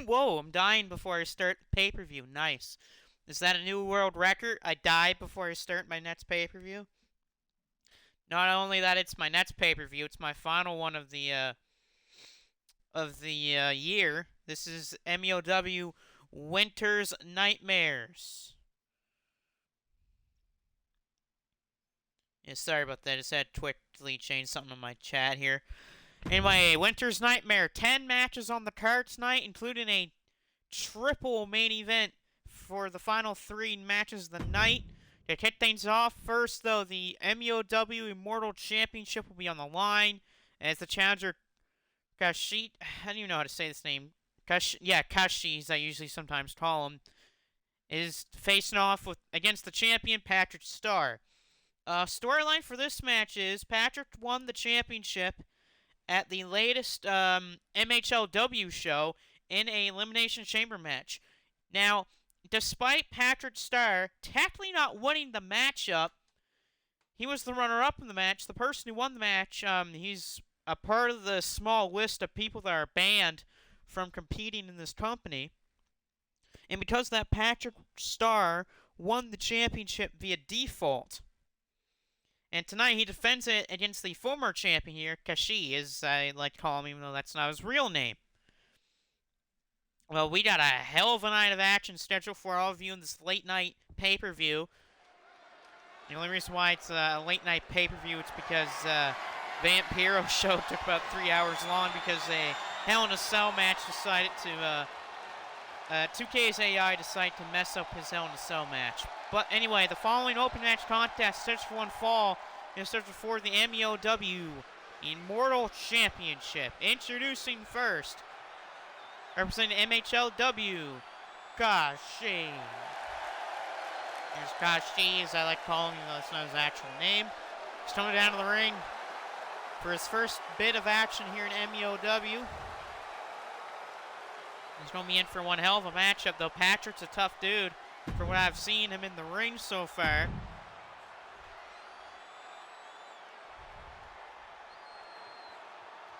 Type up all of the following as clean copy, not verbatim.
Whoa, I'm dying before I start pay-per-view. Nice. Is that a new world record? I die before I start my next pay-per-view? Not only that it's my next pay-per-view, it's my final one of the year. This is MEOW Winter's Nightmares. Yeah, sorry about that. I just had to quickly change something in my chat here. Anyway, Winter's Nightmare. 10 matches on the card tonight, including a triple main event for the final 3 matches of the night. To kick things off, first, though, the MEOW Immortal Championship will be on the line as the challenger Kashi, I don't even know how to say this name. Kashi, as I usually sometimes call him, is facing off against the champion, Patrick Starr. Storyline for this match is Patrick won the championship at the latest MHLW show in a Elimination Chamber match. Now, despite Patrick Starr technically not winning the matchup, he was the runner-up in the match. The person who won the match, he's a part of the small list of people that are banned from competing in this company. And because of that, Patrick Starr won the championship via default. And tonight he defends it against the former champion here, Kashi, as I like to call him, even though that's not his real name. Well, we got a hell of a night of action scheduled for all of you in this late night pay-per-view. The only reason why it's a late night pay-per-view is because Vampiro's show took about 3 hours long because a Hell in a Cell match decided to 2K's AI decided to mess up his Hell in a Cell match. But anyway, the following open match contest, search for one fall, is search for the MEOW Immortal Championship. Introducing first, representing MHLW, Kashi. There's Kashi, as I like calling him, though that's not his actual name. He's coming down to the ring for his first bit of action here in MEOW. He's going to be in for one hell of a matchup, though. Patrick's a tough dude from what I've seen him in the ring so far.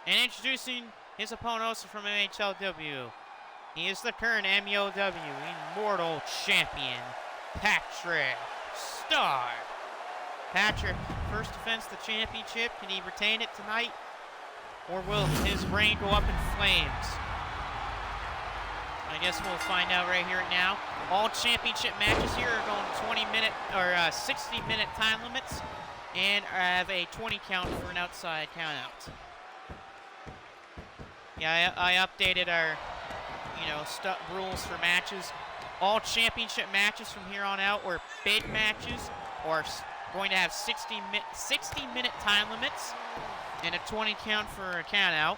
And introducing his opponent also from MHLW. He is the current MEOW Immortal Champion, Patrick Starr. Patrick first defends the championship. Can he retain it tonight? Or will his reign go up in flames? I guess we'll find out right here and now. All championship matches here are going 20-minute or 60-minute time limits, and have a 20 count for an outside countout. Yeah, I updated our, rules for matches. All championship matches from here on out, or big matches, are going to have 60-minute time limits and a 20 count for a countout,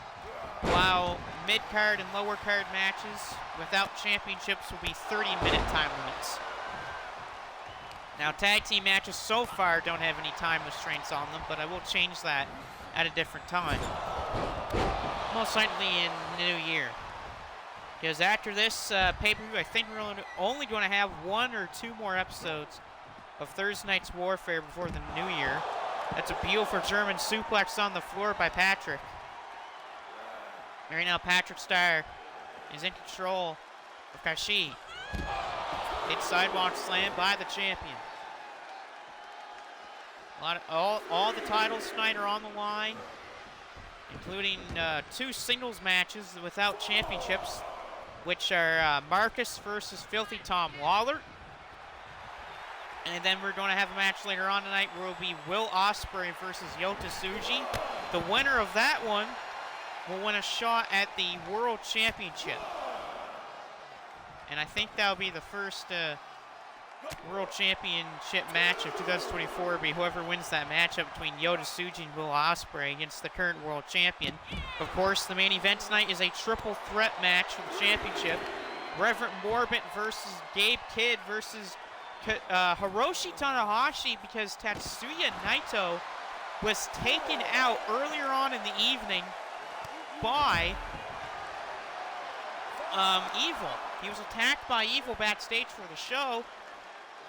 while mid-card and lower-card matches without championships will be 30-minute time limits. Now, tag team matches so far don't have any time restraints on them, but I will change that at a different time. Most likely in the new year. Because after this pay-per-view, I think we're only going to have 1 or 2 more episodes of Thursday Night's Warfare before the new year. That's a beautiful German suplex on the floor by Patrick. Right now, Patrick Starr is in control of Kashi. Big sidewalk slam by the champion. All the titles tonight are on the line, including 2 singles matches without championships, which are Marcus versus Filthy Tom Lawler. And then we're going to have a match later on tonight where it will be Will Ospreay versus Yota Tsuji. The winner of that one will win a shot at the World Championship. And I think that'll be the first World Championship match of 2024. It'll be whoever wins that matchup between Yota Tsuji and Will Ospreay against the current World Champion. Of course, the main event tonight is a triple threat match for the championship. Reverend Morbid versus Gabe Kidd versus Hiroshi Tanahashi, because Tatsuya Naito was taken out earlier on in the evening by Evil. He was attacked by Evil backstage for the show.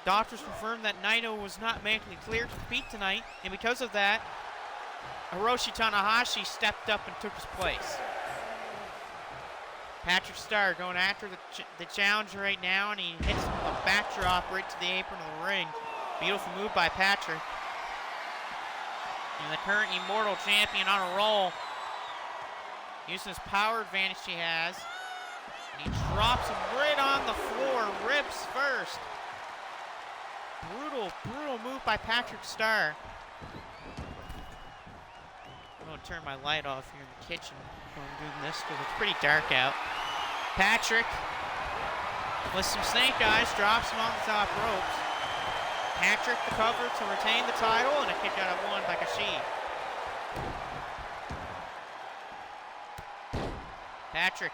Doctors confirmed that Naito was not medically cleared to compete tonight, and because of that, Hiroshi Tanahashi stepped up and took his place. Patrick Starr going after the challenger right now, and he hits a backdrop right to the apron of the ring. Beautiful move by Patrick. And the current Immortal Champion on a roll. Using his power advantage he has. And he drops him right on the floor, ribs first. Brutal, brutal move by Patrick Starr. I'm going to turn my light off here in the kitchen when I'm doing this because it's pretty dark out. Patrick, with some snake eyes, drops him on the top ropes. Patrick the cover to retain the title, and a kick out at one by Kashi. Patrick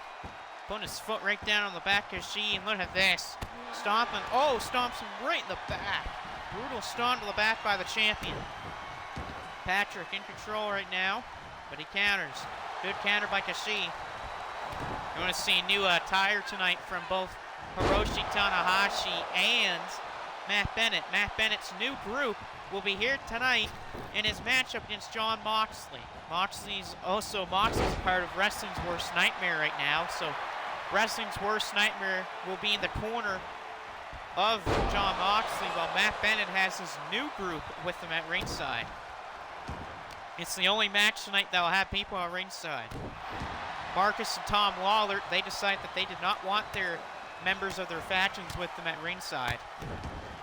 putting his foot right down on the back of Kashi, and look at this. Stomping, oh, stomps him right in the back. Brutal stomp to the back by the champion. Patrick in control right now, but he counters. Good counter by Kashi. You want to see a new attire tonight from both Hiroshi Tanahashi and Matt Bennett. Matt Bennett's new group will be here tonight in his matchup against Jon Moxley. Moxley's part of Wrestling's Worst Nightmare right now, so Wrestling's Worst Nightmare will be in the corner of Jon Moxley, while Matt Bennett has his new group with him at ringside. It's the only match tonight that will have people at ringside. Marcus and Tom Lawler, they decided that they did not want their members of their factions with them at ringside.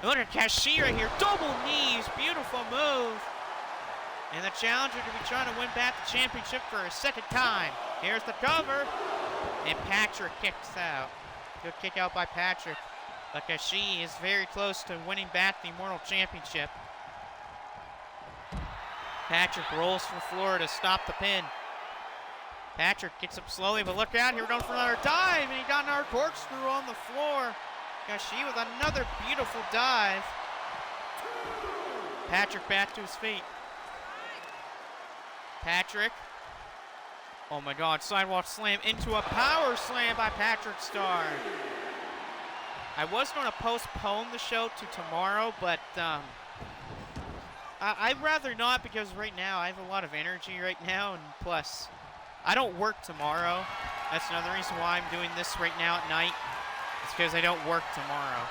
And look at Kashi right here, double knees, beautiful move. And the challenger to be trying to win back the championship for a second time. Here's the cover, and Patrick kicks out. Good kick out by Patrick. But Kashi is very close to winning back the Immortal Championship. Patrick rolls to the floor to stop the pin. Patrick gets up slowly, but look out, here we're going for another dive, and he got another corkscrew on the floor. Kashi with another beautiful dive. Patrick back to his feet. Patrick. Oh my God, sidewalk slam into a power slam by Patrick Starr. I was going to postpone the show to tomorrow, but I'd rather not, because right now I have a lot of energy right now, and plus I don't work tomorrow. That's another reason why I'm doing this right now at night. It's because I don't work tomorrow.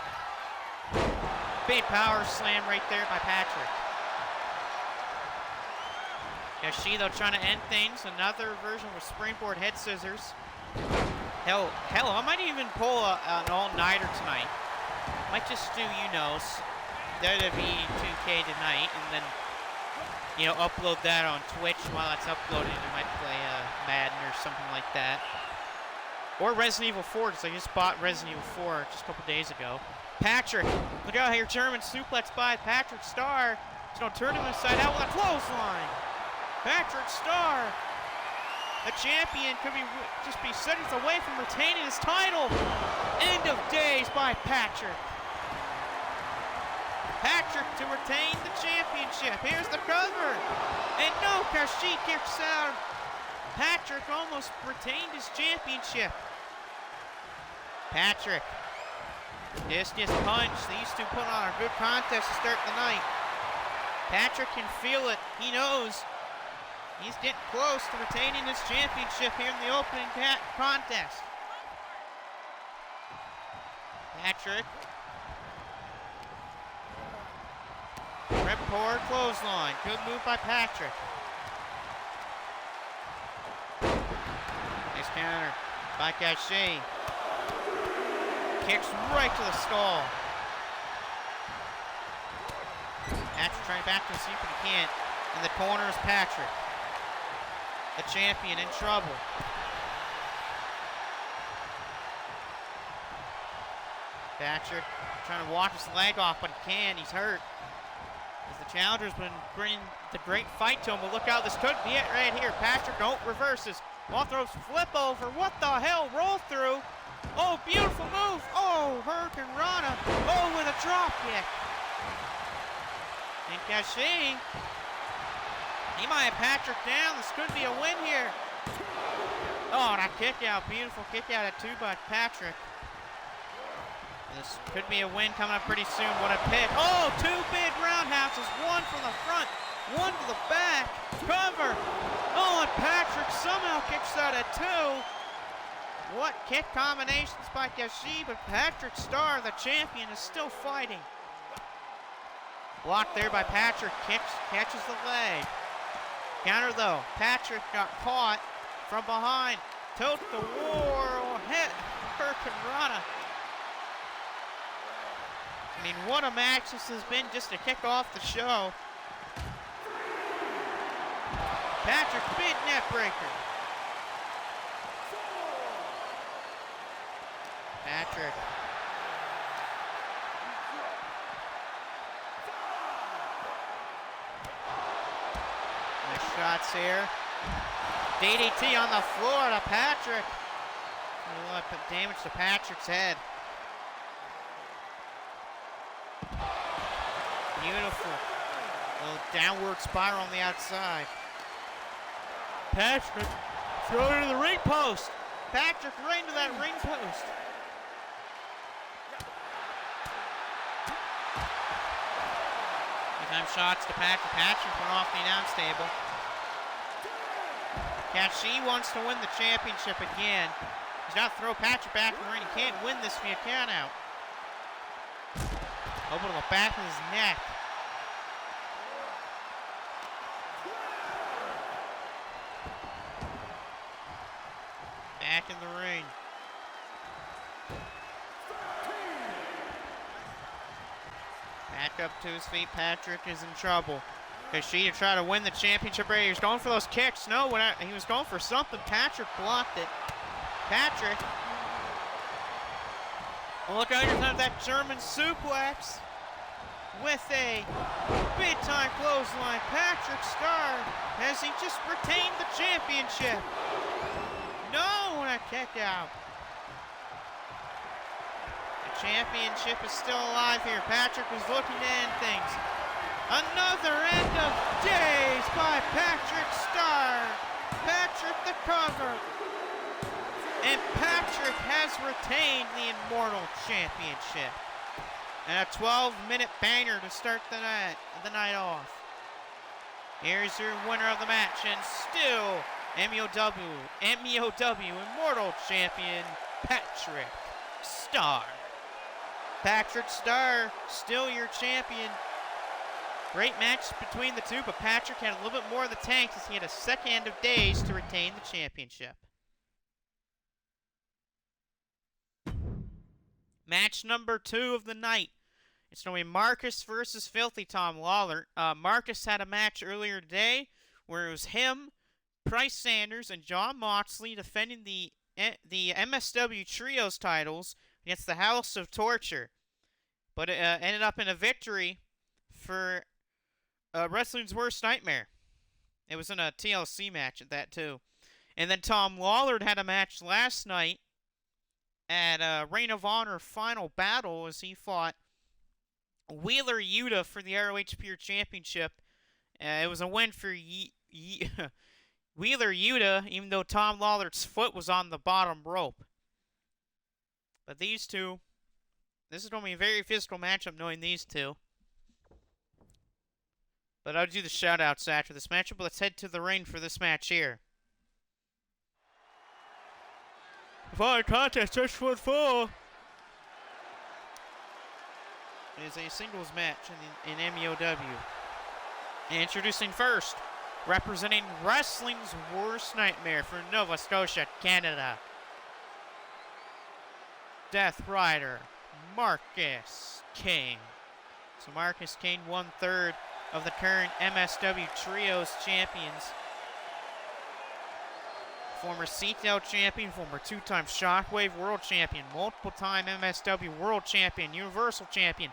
Big power slam right there by Patrick. Kashi, though, trying to end things. Another version with springboard head scissors. Hell, I might even pull an all-nighter tonight. Might just do, WWE 2K tonight, and then, upload that on Twitch while it's uploading. I might play Madden or something like that. Or Resident Evil 4, because I just bought Resident Evil 4 just a couple days ago. Patrick, look out here, German suplex by Patrick Starr. He's going to turn him inside out with a clothesline. Patrick Starr, the champion, could just be seconds away from retaining his title. End of days by Patrick. Patrick to retain the championship. Here's the cover. And no, Kashi kicks out. Patrick almost retained his championship. Patrick, discus punch. These two put on a good contest to start the night. Patrick can feel it. He knows he's getting close to retaining his championship here in the opening contest. Patrick. Ripcord clothesline. Good move by Patrick. Nice counter by Kashi. Kicks right to the skull. Patrick trying back to see if he can't. In the corner is Patrick. The champion in trouble. Patrick trying to walk his leg off, but he can't. He's hurt. As the challenger's been bringing the great fight to him, but look out, this could be it right here. Patrick, reverses. Off ropes, flip over. What the hell? Roll through. Oh, beautiful move. Oh, Hurricane Rana. Oh, with a drop kick. And Kashi, he might have Patrick down. This could be a win here. Oh, that kick out. Beautiful kick out at 2 by Patrick. This could be a win coming up pretty soon. What a pick. Oh, 2 big roundhouses. One from the front, one to the back. Cover. Oh, and Patrick somehow kicks out at 2. What kick combinations by Kashi, but Patrick Starr, the champion, is still fighting. Blocked there by Patrick, catches the leg. Counter though, Patrick got caught from behind. Tilt the war, hit Hurricanrana. I mean, what a match this has been just to kick off the show. Patrick, big net breaker. Patrick. Nice shots here. DDT on the floor to Patrick. A lot of damage to Patrick's head. Beautiful. Little downward spiral on the outside. Patrick, throw it to the ring post. Patrick right into that ring post. Time shots to Patrick. Patrick went off the announce table. Kashi wants to win the championship again. He's got to throw Patrick back in the ring. He can't win this via count out. Over to the back of his neck. Back in the ring. Back up to his feet. Patrick is in trouble. Kashi to try to win the championship right. He was going for those kicks. No, he was going for something. Patrick blocked it. Patrick. Look out, here comes that German suplex with a big time clothesline. Patrick Starr, has he just retained the championship? No, a kick out. Championship is still alive here. Patrick is looking to end things. Another end of days by Patrick Starr. Patrick the cover. And Patrick has retained the Immortal Championship. And a 12-minute banger to start the night off. Here's your winner of the match, and still MEOW Immortal Champion Patrick Starr. Patrick Starr, still your champion. Great match between the two, but Patrick had a little bit more of the tank as he had a second of days to retain the championship. Match number 2 of the night. It's going to be Marcus versus Filthy Tom Lawler. Marcus had a match earlier today where it was him, Price Sanders, and John Moxley defending the MSW Trios titles against the House of Torture. But it ended up in a victory for Wrestling's Worst Nightmare. It was in a TLC match at that, too. And then Tom Lawler had a match last night at Reign of Honor Final Battle as he fought Wheeler Yuta for the ROH Pure Championship. It was a win for Wheeler Yuta, even though Tom Lawler's foot was on the bottom rope. But these two, this is going to be a very physical matchup knowing these two. But I'll do the shout-outs after this matchup. But let's head to the ring for this match here. The following contest, Touch Foot 4, is a singles match in MEOW. Introducing first, representing Wrestling's Worst Nightmare for Nova Scotia, Canada, Death Rider, Marcus King. So Marcus King, 1/3 of the current MSW Trios champions. Former CTL champion, former 2-time Shockwave World Champion, multiple-time MSW World Champion, Universal Champion,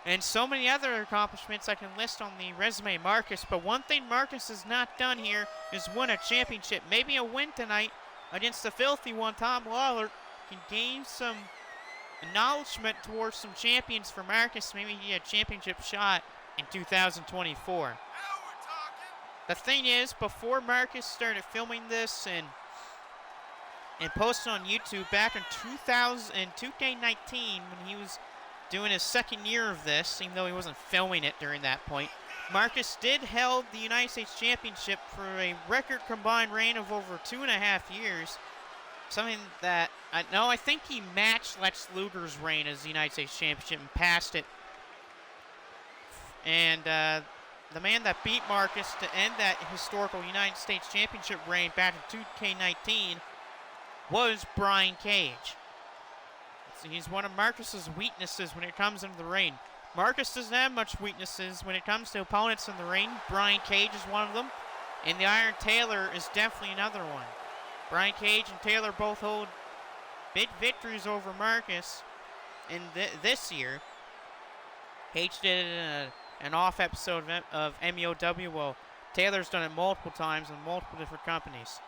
and so many other accomplishments I can list on the resume of Marcus. But one thing Marcus has not done here is win a championship. Maybe a win tonight against the filthy one, Tom Lawler, can gain some acknowledgement towards some champions for Marcus. Maybe he had a championship shot in 2024. The thing is, before Marcus started filming this and posted on YouTube back in 2K19 when he was doing his second year of this, even though he wasn't filming it during that point, Marcus did held the United States Championship for a record combined reign of over 2.5 years. something that I think he matched Lex Luger's reign as the United States Championship and passed it. And the man that beat Marcus to end that historical United States Championship reign back in 2K19 was Brian Cage. So he's one of Marcus's weaknesses when it comes into the ring. Marcus doesn't have much weaknesses when it comes to opponents in the ring. Brian Cage is one of them, and the Iron Taylor is definitely another one. Brian Cage and Taylor both hold big victories over Marcus in this year. Cage did it in an off episode of MEOW. Well, Taylor's done it multiple times in multiple different companies.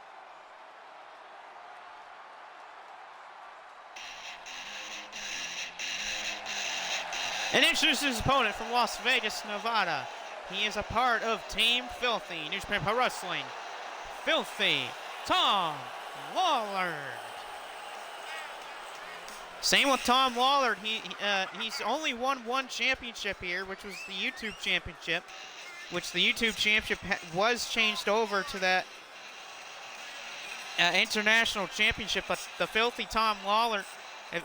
And introduces his opponent from Las Vegas, Nevada. He is a part of Team Filthy, Newspaper Wrestling. Filthy Tom Lawler. Same with Tom Lawler. He's only won one championship here, which was the YouTube Championship, which the YouTube Championship was changed over to that International Championship. But the Filthy Tom Lawler,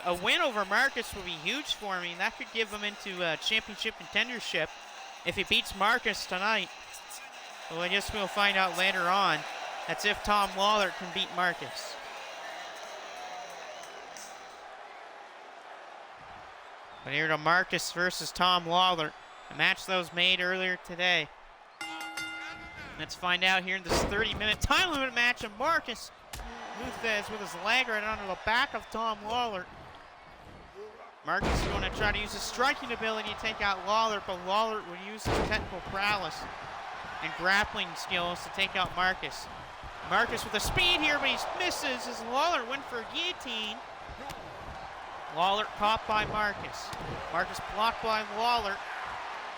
a win over Marcus would be huge for him. That could give him into a championship contendership if he beats Marcus tonight. Well, I guess we'll find out later on. That's if Tom Lawler can beat Marcus. But here to Marcus versus Tom Lawler, a match that was made earlier today. Let's find out here in this 30-minute time limit match of Marcus Luthez with his leg right under the back of Tom Lawler. Marcus is going to try to use his striking ability to take out Lawler, but Lawler would use his technical prowess and grappling skills to take out Marcus. Marcus with the speed here, but he misses as Lawler went for a guillotine. Lawler caught by Marcus. Marcus blocked by Lawler.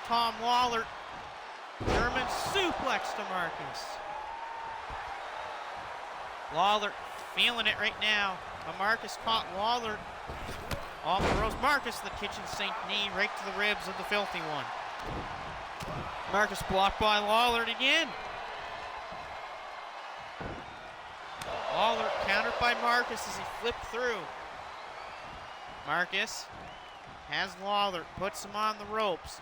Tom Lawler, German suplex to Marcus. Lawler feeling it right now, but Marcus caught Lawler off the ropes. Marcus, the kitchen sink knee right to the ribs of the Filthy One. Marcus blocked by Lawler again. Lawler countered by Marcus as he flipped through. Marcus has Lawler, puts him on the ropes.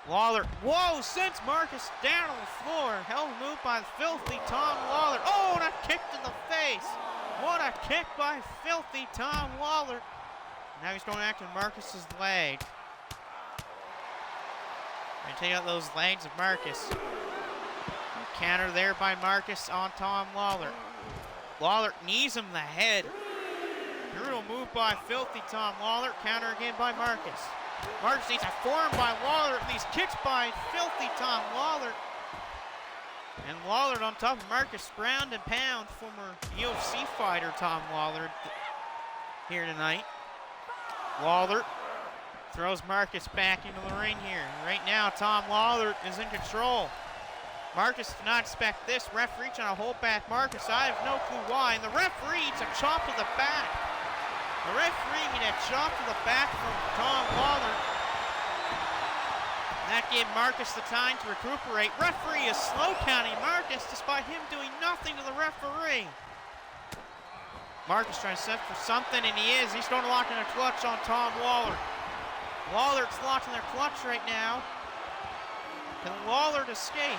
Lawler, whoa, sends Marcus down on the floor. Held move by the Filthy Tom Lawler. Oh, and a kick to the face. What a kick by Filthy Tom Lawler. Now he's going after Marcus's leg. Gonna take out those legs of Marcus. Counter there by Marcus on Tom Lawler. Lawler knees him in the head. Brutal move by Filthy Tom Lawler. Counter again by Marcus. Marcus needs a forearm by Lawler. These kicks by Filthy Tom Lawler. And Lawler on top of Marcus, ground and pound. Former UFC fighter Tom Lawler here tonight. Lawler throws Marcus back into the ring here. Right now, Tom Lawler is in control. Marcus did not expect this. Referee trying to hold back Marcus. I have no clue why. And the referee eats a chop to the back. The referee made a chop to the back from Tom Lawler. That gave Marcus the time to recuperate. Referee is slow counting Marcus despite him doing nothing to the referee. Marcus trying to set for something, and he is. He's going to lock in a clutch on Tom Lawler. Lawler's locked in their clutch right now. Can Lawler escape?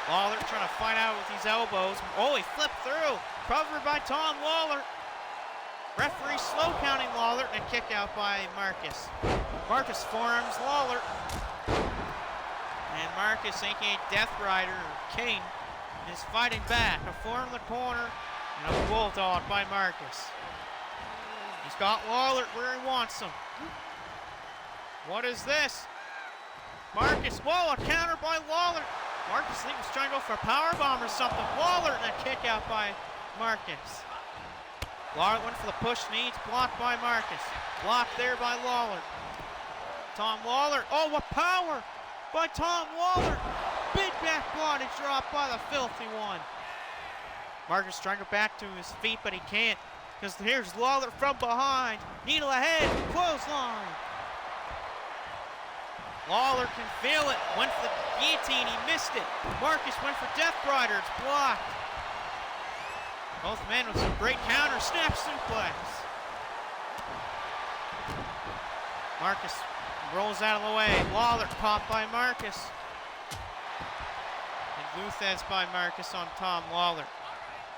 Lawler trying to fight out with these elbows. Oh, he flipped through. Covered by Tom Lawler. Referee slow counting Lawler and a kick out by Marcus. Marcus forearms Lawler. And Marcus, aka Death Rider, or King, is fighting back. A forearm in the corner and a bulldog by Marcus. He's got Lawler where he wants him. What is this? Marcus, whoa, a counter by Lawler. Marcus, I think, was trying to go for a powerbomb or something. Lawler and a kick out by Marcus. Lawler went for the push knee. It's blocked by Marcus. Blocked there by Lawler. Tom Lawler. Oh, what power by Tom Lawler. Big back body drop by the Filthy One. Marcus trying to go back to his feet, but he can't. Because here's Lawler from behind. Needle ahead. Clothesline. Lawler can feel it. Went for the guillotine. He missed it. Marcus went for Death Rider. It's blocked. Both men with some great counter snap suplex. Marcus rolls out of the way. Lawler caught by Marcus. And Luthez by Marcus on Tom Lawler.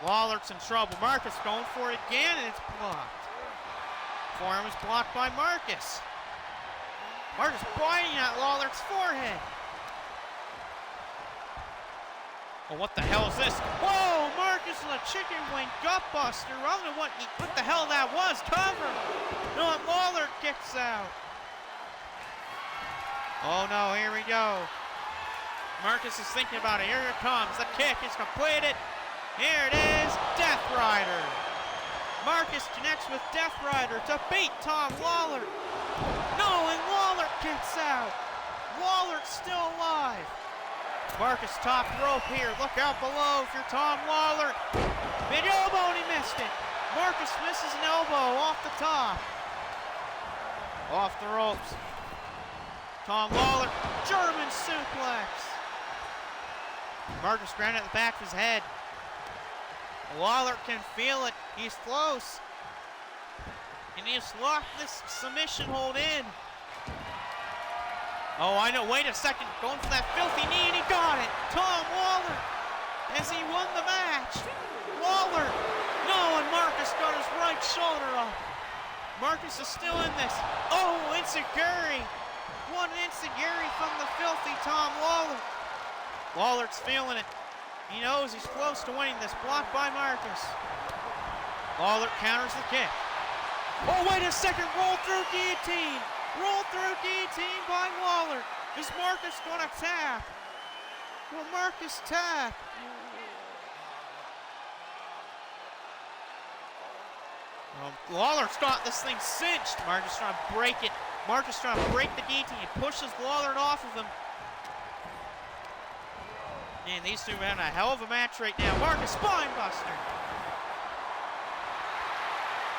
Lawler's in trouble. Marcus going for it again, and it's blocked. Forearm is blocked by Marcus. Marcus biting at Lawler's forehead. Oh, what the hell is this? Whoa, Marcus with a chicken wing gut buster. I don't know what the hell that was. Cover. No, Lawler kicks out. Oh no, here we go. Marcus is thinking about it. Here it comes. The kick is completed. Here it is. Death Rider. Marcus connects with Death Rider to beat Tom Lawler. No, and Lawler kicks out. Lawler's still alive. Marcus top rope here. Look out below if you're Tom Lawler. Big elbow and he missed it. Marcus misses an elbow off the top. Off the ropes. Tom Lawler, German suplex. Marcus grounded at the back of his head. Lawler can feel it. He's close. And he just locked this submission hold in. Oh, I know. Wait a second. Going for that filthy knee, and he got it. Tom Lawler, as he won the match. Lawler. No, and Marcus got his right shoulder up. Marcus is still in this. Oh, enziguri. One enziguri from the filthy Tom Lawler. Lawler's feeling it. He knows he's close to winning this. Blocked by Marcus. Lawler counters the kick. Oh, wait a second. Roll through guillotine. Roll through guillotine by Lawler. Is Marcus going to tap? Will Marcus tap? Lawler's got this thing cinched. Marcus trying to break it. Marcus trying to break the guillotine. He pushes Lawler off of him. Man, these two are having a hell of a match right now. Marcus spinebuster.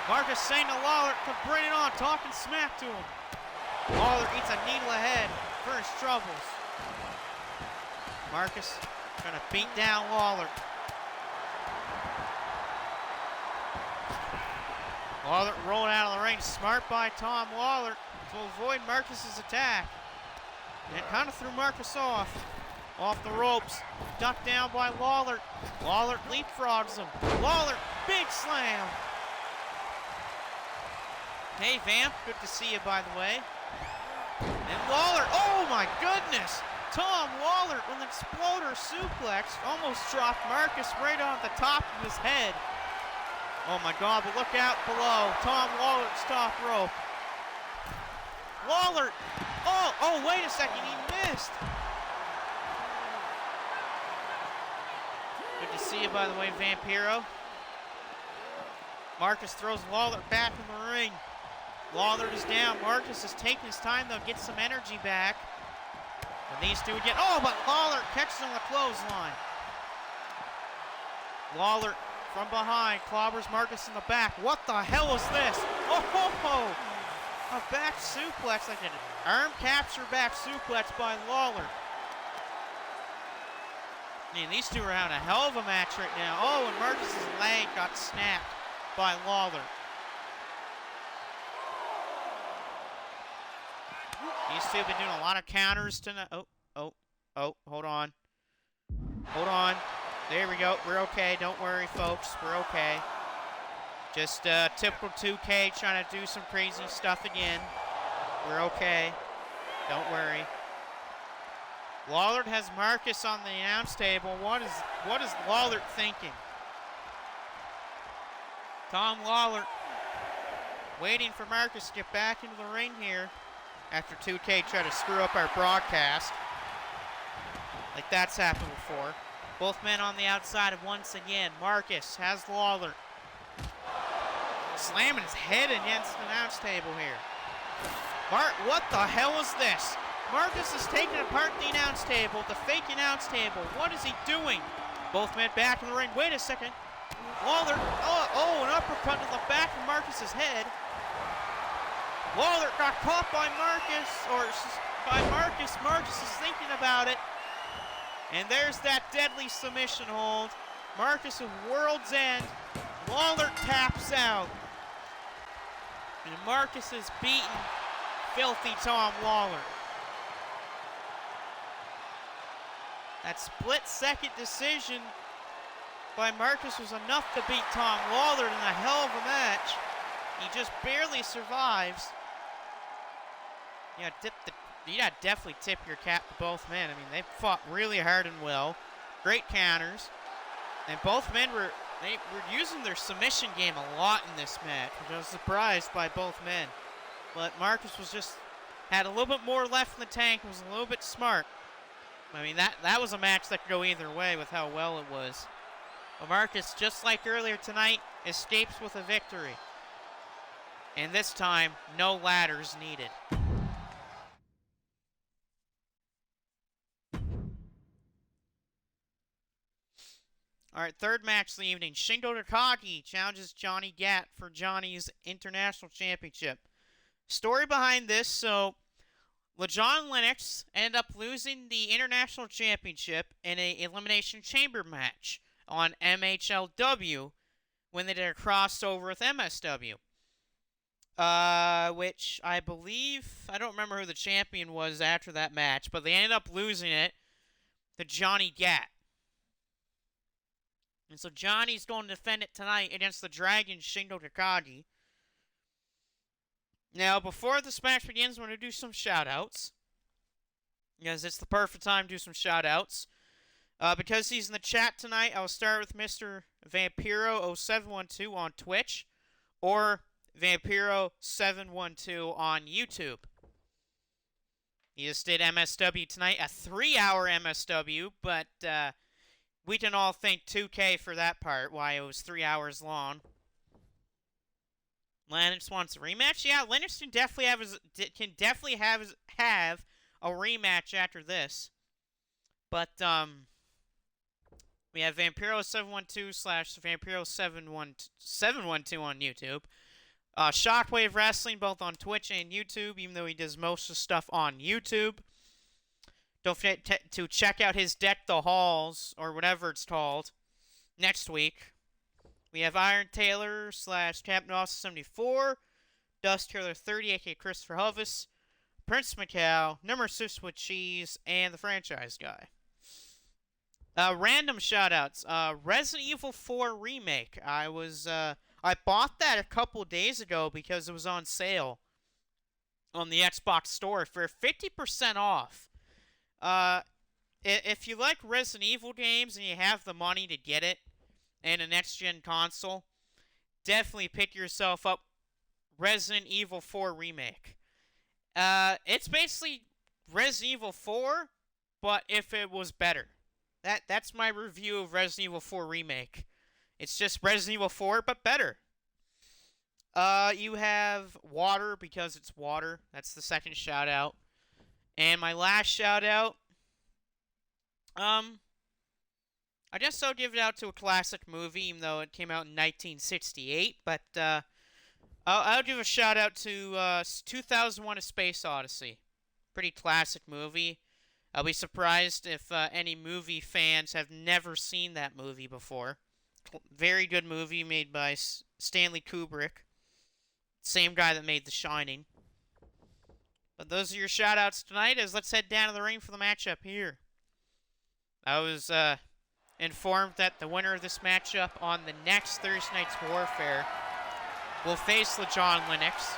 Marcus saying to Lawler to bring it on, talking smack to him. Lawler eats a needle ahead for his troubles. Marcus trying to beat down Lawler. Lawler rolled out of the ring. Smart by Tom Lawler to avoid Marcus's attack. And it kind of threw Marcus off. Off the ropes. Ducked down by Lawler. Lawler leapfrogs him. Lawler, big slam. Hey, Vamp. Good to see you, by the way. And Lawler, oh my goodness. Tom Lawler with an exploder suplex almost dropped Marcus right on the top of his head. Oh my God, but look out below. Tom Lawler's top rope. Lawler, oh, wait a second, he missed. Good to see you, by the way, Vampiro. Marcus throws Lawler back in the ring. Lawler is down. Marcus is taking his time, though, get some energy back. And these two again. Oh, but Lawler catches him with a clothesline. Lawler from behind clobbers Marcus in the back. What the hell is this? Oh, a back suplex, like an arm capture back suplex by Lawler. Man, these two are having a hell of a match right now. Oh, and Marcus's leg got snapped by Lawler. These two have been doing a lot of counters tonight. Oh, hold on. Hold on. There we go. We're okay. Don't worry, folks. We're okay. Just typical 2K trying to do some crazy stuff again. We're okay. Don't worry. Lawler has Marcus on the announce table. What is Lawler thinking? Tom Lawler waiting for Marcus to get back into the ring here after 2K tried to screw up our broadcast. Like that's happened before. Both men on the outside of once again. Marcus has Lawler. Slamming his head against the announce table here. What the hell is this? Marcus is taking apart the announce table, the fake announce table. What is he doing? Both men back in the ring. Wait a second. Lawler, an uppercut to the back of Marcus's head. Lawler got caught by Marcus, or by Marcus. Marcus is thinking about it. And there's that deadly submission hold. Marcus of World's End Lawler taps out. And Marcus has beaten Filthy Tom Lawler. That split second decision by Marcus was enough to beat Tom Lawler in a hell of a match. He just barely survives. You gotta definitely tip your cap to both men. I mean, they fought really hard and well. Great counters. And both men were using their submission game a lot in this match, which I was surprised by both men. But Marcus had a little bit more left in the tank, was a little bit smart. I mean, that was a match that could go either way with how well it was. But Marcus, just like earlier tonight, escapes with a victory. And this time, no ladders needed. All right, third match of the evening. Shingo Takagi challenges Johnny Gat for Johnny's International Championship. Story behind this, so LeJon Lennox ended up losing the International Championship in an Elimination Chamber match on MHLW when they did a crossover with MSW. Which I believe, I don't remember who the champion was after that match, but they ended up losing it to Johnny Gat. And so Johnny's going to defend it tonight against the Dragon Shingo Takagi. Now, before this match begins, we're going to do some shout-outs. Because it's the perfect time to do some shout-outs. Because he's in the chat tonight, I'll start with Mr. Vampiro0712 on Twitch. Or Vampiro712 on YouTube. He just did MSW tonight, a 3-hour MSW, but we can all thank 2K for that part, why it was 3 hours long. Lennox wants a rematch? Yeah, Lennox can definitely have a rematch after this. But, we have Vampiro712/Vampiro712 on YouTube. Shockwave Wrestling, both on Twitch and YouTube, even though he does most of the stuff on YouTube. Don't forget to check out his Deck the Halls, or whatever it's called, next week. We have Iron Taylor /Captain Austin 74, Dust Taylor 30, aka Christopher Hovis, Prince Macau, Number 6 with Cheese, and the Franchise Guy. Random shoutouts. Resident Evil 4 Remake. I bought that a couple days ago because it was on sale on the Xbox Store for 50% off. If you like Resident Evil games and you have the money to get it and a next-gen console, definitely pick yourself up Resident Evil 4 Remake. It's basically Resident Evil 4, but if it was better. That's my review of Resident Evil 4 Remake. It's just Resident Evil 4, but better. You have Water, because it's water. That's the second shout-out. And my last shout-out, I guess I'll give it out to a classic movie, even though it came out in 1968. But I'll give a shout-out to 2001: A Space Odyssey. Pretty classic movie. I'll be surprised if any movie fans have never seen that movie before. Very good movie made by Stanley Kubrick. Same guy that made The Shining. But those are your shout-outs tonight, as let's head down to the ring for the matchup here. I was informed that the winner of this matchup on the next Thursday Night's Warfare will face LeJon Lennox.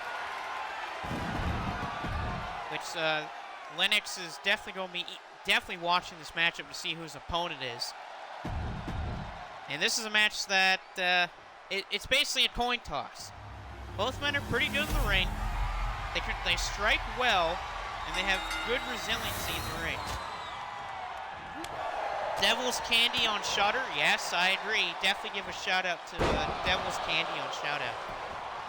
Which, Lennox is definitely going to be watching this matchup to see who his opponent is. And this is a match that, it's basically a coin toss. Both men are pretty good in the ring. They strike well, and they have good resiliency in the ring. Devil's Candy on Shudder. Yes, I agree. Definitely give a shout-out to Devil's Candy on Shout-Out.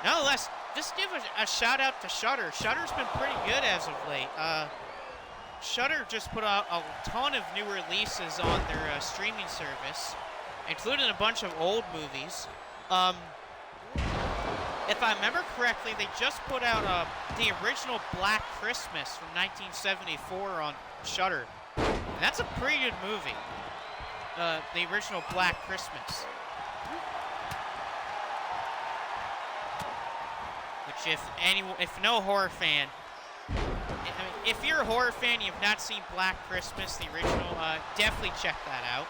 Nonetheless, just give a shout-out to Shudder. Shudder's been pretty good as of late. Shudder just put out a ton of new releases on their streaming service, including a bunch of old movies. If I remember correctly, they just put out the original Black Christmas from 1974 on Shudder. And that's a pretty good movie. The original Black Christmas. which if no horror fan, I mean, if you're a horror fan, you've not seen Black Christmas, the original, definitely check that out.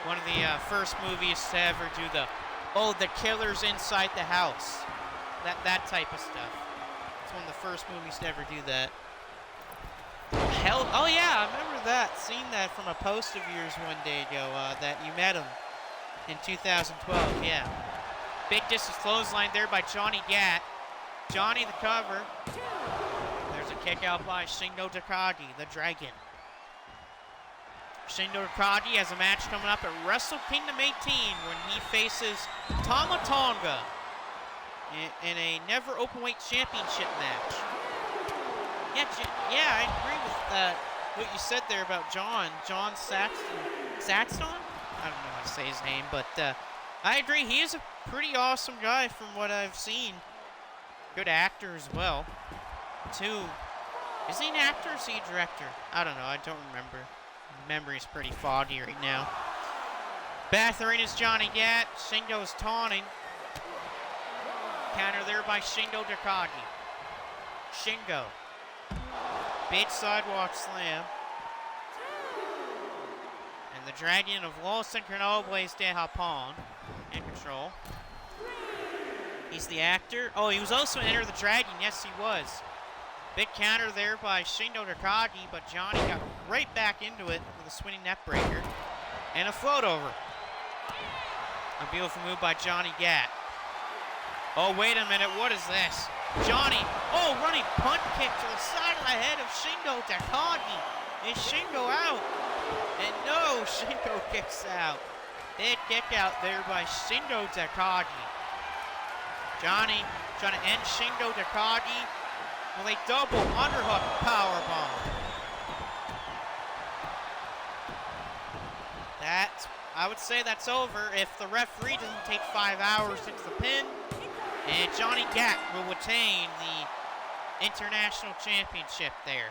One of the first movies to ever do the killer's inside the house. That type of stuff. It's one of the first movies to ever do that. Hell, oh yeah, I remember that. Seen that from a post of yours one day ago, that you met him in 2012, yeah. Big distance clothesline there by Johnny Gat. Johnny the cover. There's a kick out by Shingo Takagi, the Dragon. Shingo Takagi has a match coming up at Wrestle Kingdom 18 when he faces Tama Tonga in a never openweight championship match. Yeah, I agree with what you said there about John Saxton? I don't know how to say his name, but I agree. He is a pretty awesome guy from what I've seen. Good actor as well. Too. Is he an actor or is he a director? I don't know. I don't remember. Memory's pretty foggy right now. Bath Arena's Johnny Gat. Shingo's taunting. Counter there by Shingo Takagi. Shingo. Big sidewalk slam. And the Dragon of Los Incarnables de Japón in control. He's the actor. Oh, he was also Enter the Dragon. Yes, he was. Big counter there by Shingo Takagi, but Johnny got right back into it with a spinning neck breaker and a float over. A beautiful move by Johnny Gat. Oh, wait a minute. What is this? Johnny, running punt kick to the side of the head of Shingo Takagi. Is Shingo out? And no, Shingo kicks out. Big kick out there by Shingo Takagi. Johnny trying to end Shingo Takagi with a double underhook powerbomb. I would say that's over if the referee doesn't take 5 hours into the pin. And Johnny Gat will retain the International Championship there.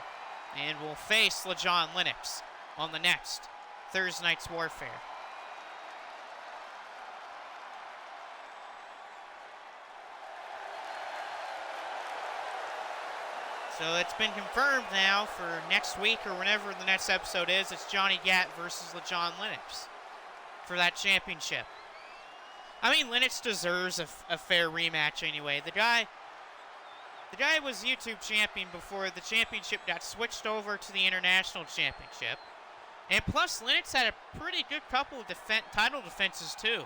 And will face LeJohn Lennox on the next Thursday Night's Warfare. So it's been confirmed now for next week or whenever the next episode is. It's Johnny Gat versus LeJohn Lennox for that championship. I mean, Lennox deserves a fair rematch anyway. The guy was YouTube champion before the championship got switched over to the International Championship. And plus, Lennox had a pretty good couple of title defenses too.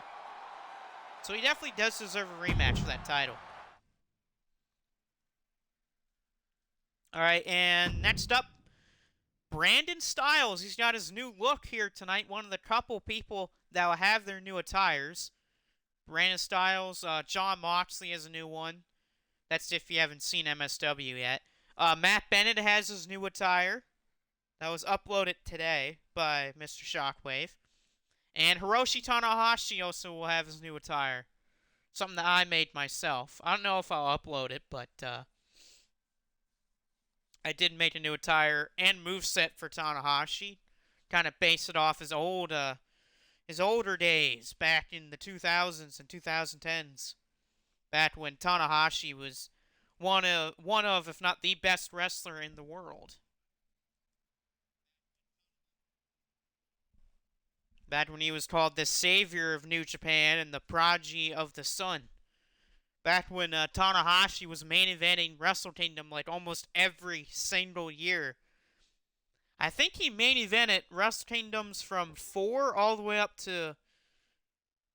So he definitely does deserve a rematch for that title. All right, and next up, Brandon Styles. He's got his new look here tonight. One of the couple people that will have their new attires. Brandon Styles, Jon Moxley has a new one. That's if you haven't seen MSW yet. Matt Bennett has his new attire. That was uploaded today by Mr. Shockwave. And Hiroshi Tanahashi also will have his new attire. Something that I made myself. I don't know if I'll upload it, but I did make a new attire and moveset for Tanahashi. Kind of base it off his older days back in the 2000s and 2010s. Back when Tanahashi was one of, if not the best wrestler in the world. Back when he was called the savior of New Japan and the prodigy of the sun. Back when Tanahashi was main eventing Wrestle Kingdom like almost every single year. I think he main evented Wrestle Kingdoms from 4 all the way up to,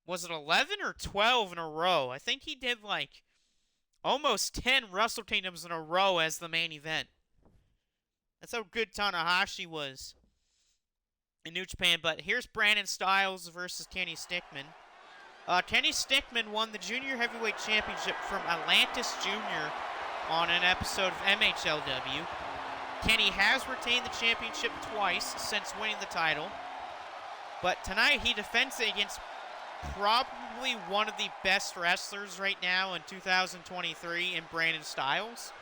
was it 11 or 12 in a row? I think he did like almost 10 Wrestle Kingdoms in a row as the main event. That's how good Tanahashi was in New Japan. But here's Brandon Styles versus Kenny Stickmin. Kenny Stickmin won the Junior Heavyweight Championship from Atlantis Jr. on an episode of MHLW. Kenny has retained the championship twice since winning the title. But tonight he defends it against probably one of the best wrestlers right now in 2023 in Brandon Styles.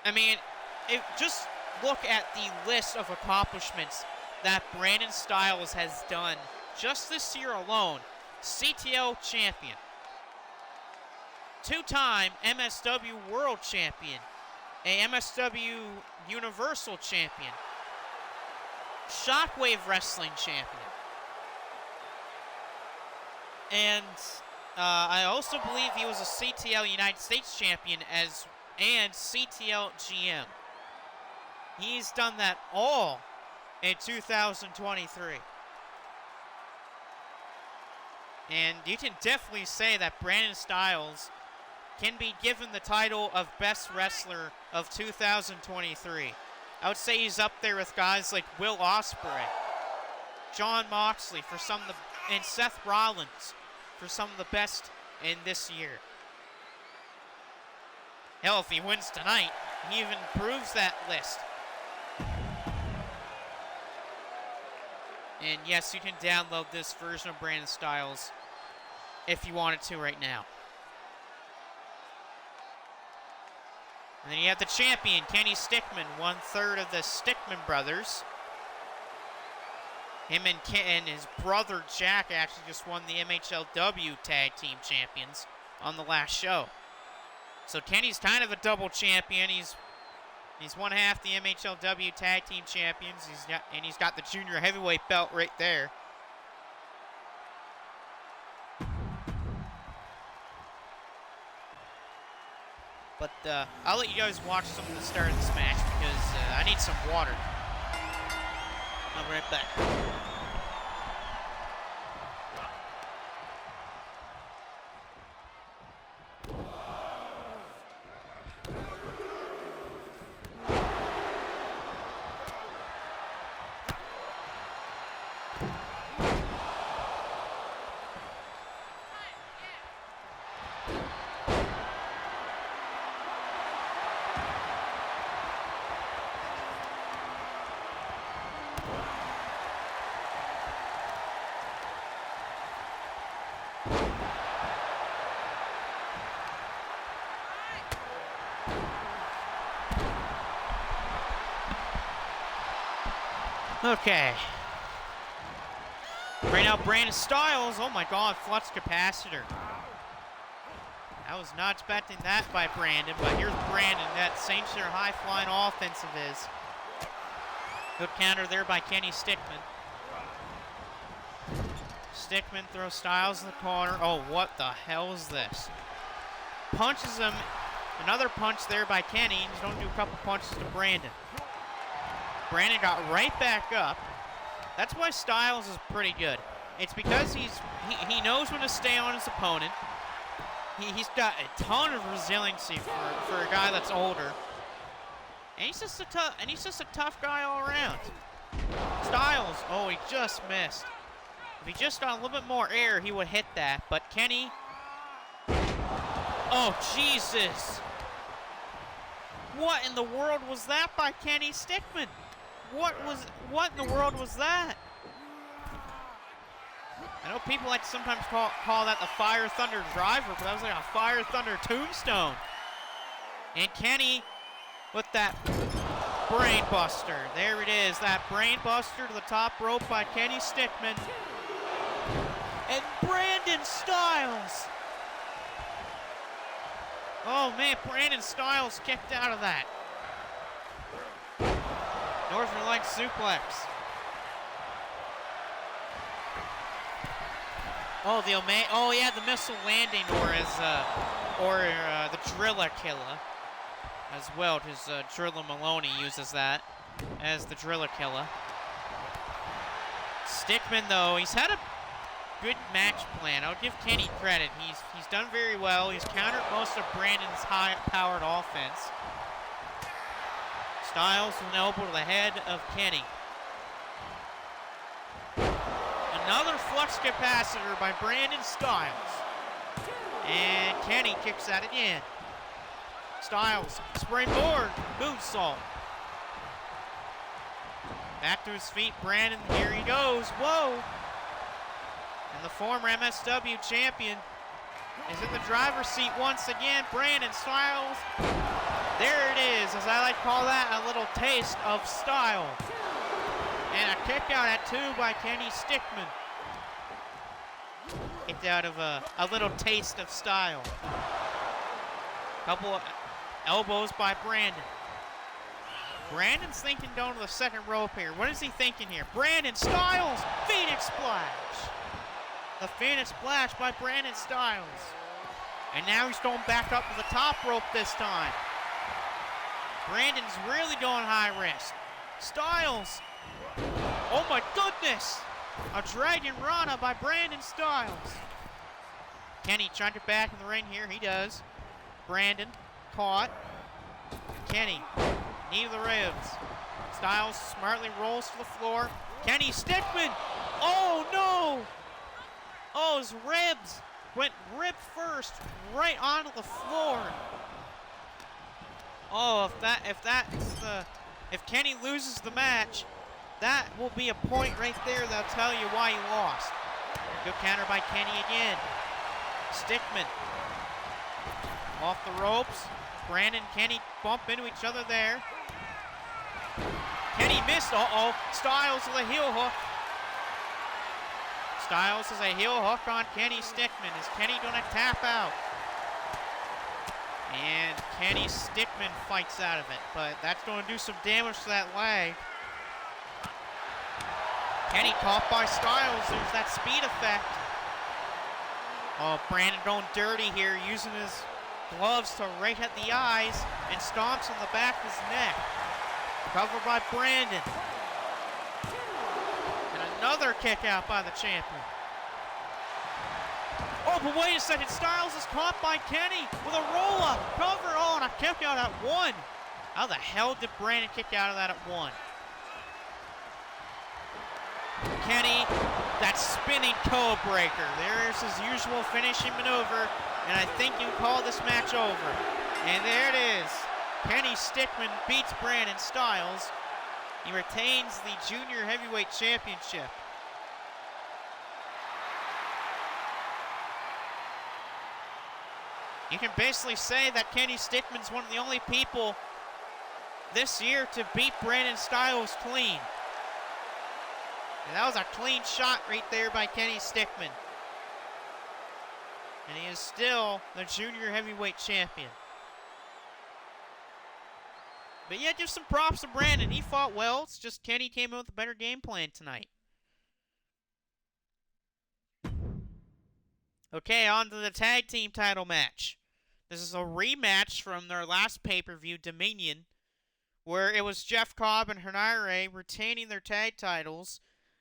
I mean, just look at the list of accomplishments that Brandon Styles has done just this year alone. CTL champion, two-time MSW World Champion, a MSW Universal Champion, Shockwave Wrestling Champion. And I also believe he was a CTL United States Champion and CTL GM. He's done that all in 2023. And you can definitely say that Brandon Styles can be given the title of Best Wrestler of 2023. I would say he's up there with guys like Will Ospreay, Jon Moxley for some of the, and Seth Rollins for some of the best in this year. Hell, if he wins tonight, he even proves that list. And yes, you can download this version of Brandon Styles if you wanted to right now. And then you have the champion, Kenny Stickmin, 1/3 of the Stickmin brothers. Him and his brother Jack actually just won the MHLW Tag Team Champions on the last show. So Kenny's kind of a double champion. He's one half the MHLW Tag Team Champions. He's got the junior heavyweight belt right there. But I'll let you guys watch some of the start of this match because I need some water. I'll be right back. Okay. Right now, Brandon Styles. Oh my God, flux capacitor. I was not expecting that by Brandon, but here's Brandon. That signature high-flying offense of his. Good counter there by Kenny Stickmin. Stickmin throws Styles in the corner. Oh, what the hell is this? Punches him. Another punch there by Kenny. He's going to do a couple punches to Brandon. Brandon got right back up. That's why Styles is pretty good. It's because he knows when to stay on his opponent. He's got a ton of resiliency for a guy that's older. And he's just a tough guy all around. Styles, oh, he just missed. If he just got a little bit more air, he would hit that. But Kenny, oh Jesus! What in the world was that by Kenny Stickmin? What in the world was that? I know people like to sometimes call that the Fire Thunder Driver, but that was like a Fire Thunder Tombstone. And Kenny with that Brain Buster. There it is, that Brain Buster to the top rope by Kenny Stickmin. And Brandon Styles. Oh man, Brandon Styles kicked out of that. Northern Light suplex. Oh, the missile landing, or the Drilla Killer as well, because Drilla Maloney uses that as the Drilla Killer. Stickmin, though, he's had a good match plan. I'll give Kenny credit. He's done very well. He's countered most of Brandon's high-powered offense. Styles with an elbow to the head of Kenny. Another flux capacitor by Brandon Styles. And Kenny kicks that again. Styles, springboard, moonsault. Back to his feet, Brandon, here he goes, whoa. And the former MSW champion is in the driver's seat once again, Brandon Styles. There it is, as I like to call that, a little taste of style. And a kick out at 2 by Kenny Stickmin. Kicked out of a little taste of style. Couple of elbows by Brandon. Brandon's thinking down to the second rope here. What is he thinking here? Brandon Styles, Phoenix Splash. The Phoenix Splash by Brandon Styles. And now he's going back up to the top rope this time. Brandon's really going high risk. Styles. Oh my goodness. A Dragon Rana by Brandon Styles. Kenny trying to get back in the ring here. He does. Brandon caught. Kenny, knee to the ribs. Styles smartly rolls to the floor. Kenny Stickman. Oh no. Oh, his ribs went rib first right onto the floor. Oh, if Kenny loses the match, that will be a point right there that'll tell you why he lost. Good counter by Kenny again. Stickman off the ropes. Brandon and Kenny bump into each other there. Kenny missed. Uh-oh. Styles with a heel hook. Styles is a heel hook on Kenny Stickman. Is Kenny going to tap out? And Kenny Stickman fights out of it, but that's going to do some damage to that leg. Kenny caught by Styles. There's that speed effect. Oh, Brandon going dirty here, using his gloves to right at the eyes and stomps on the back of his neck. Covered by Brandon. And another kick out by the champion. Oh, but wait a second. Styles is caught by Kenny with a roll-up. Cover. Oh, and a kick out at 1. How the hell did Brandon kick out of that at 1? Kenny, that spinning toe breaker. There's his usual finishing maneuver, and I think you call this match over. And there it is. Kenny Stickman beats Brandon Styles. He retains the Junior Heavyweight Championship. You can basically say that Kenny Stickman's one of the only people this year to beat Brandon Styles clean. And that was a clean shot right there by Kenny Stickman. And he is still the Junior Heavyweight Champion. But yeah, just some props to Brandon. He fought well. It's just Kenny came in with a better game plan tonight. Okay, on to the tag team title match. This is a rematch from their last pay-per-view, Dominion, where it was Jeff Cobb and Henare retaining their tag titles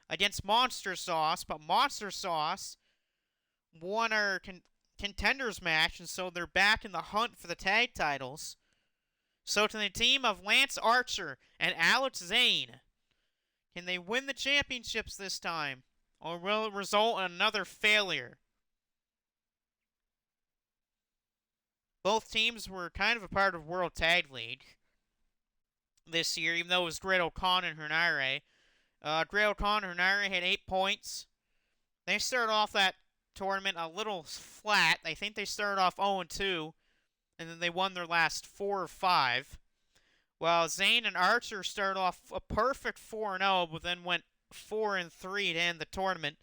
against Monster Sauce, but Monster Sauce won our contenders match, and so they're back in the hunt for the tag titles. So to the team of Lance Archer and Alex Zane, can they win the championships this time, or will it result in another failure? Both teams were kind of a part of World Tag League this year, even though it was Great O'Con and Henare. Great O'Con and Henare had 8 points. They started off that tournament a little flat. I think they started off 0-2, and then they won their last 4 or 5. While Zane and Archer started off a perfect 4-0, but then went 4-3 to end the tournament,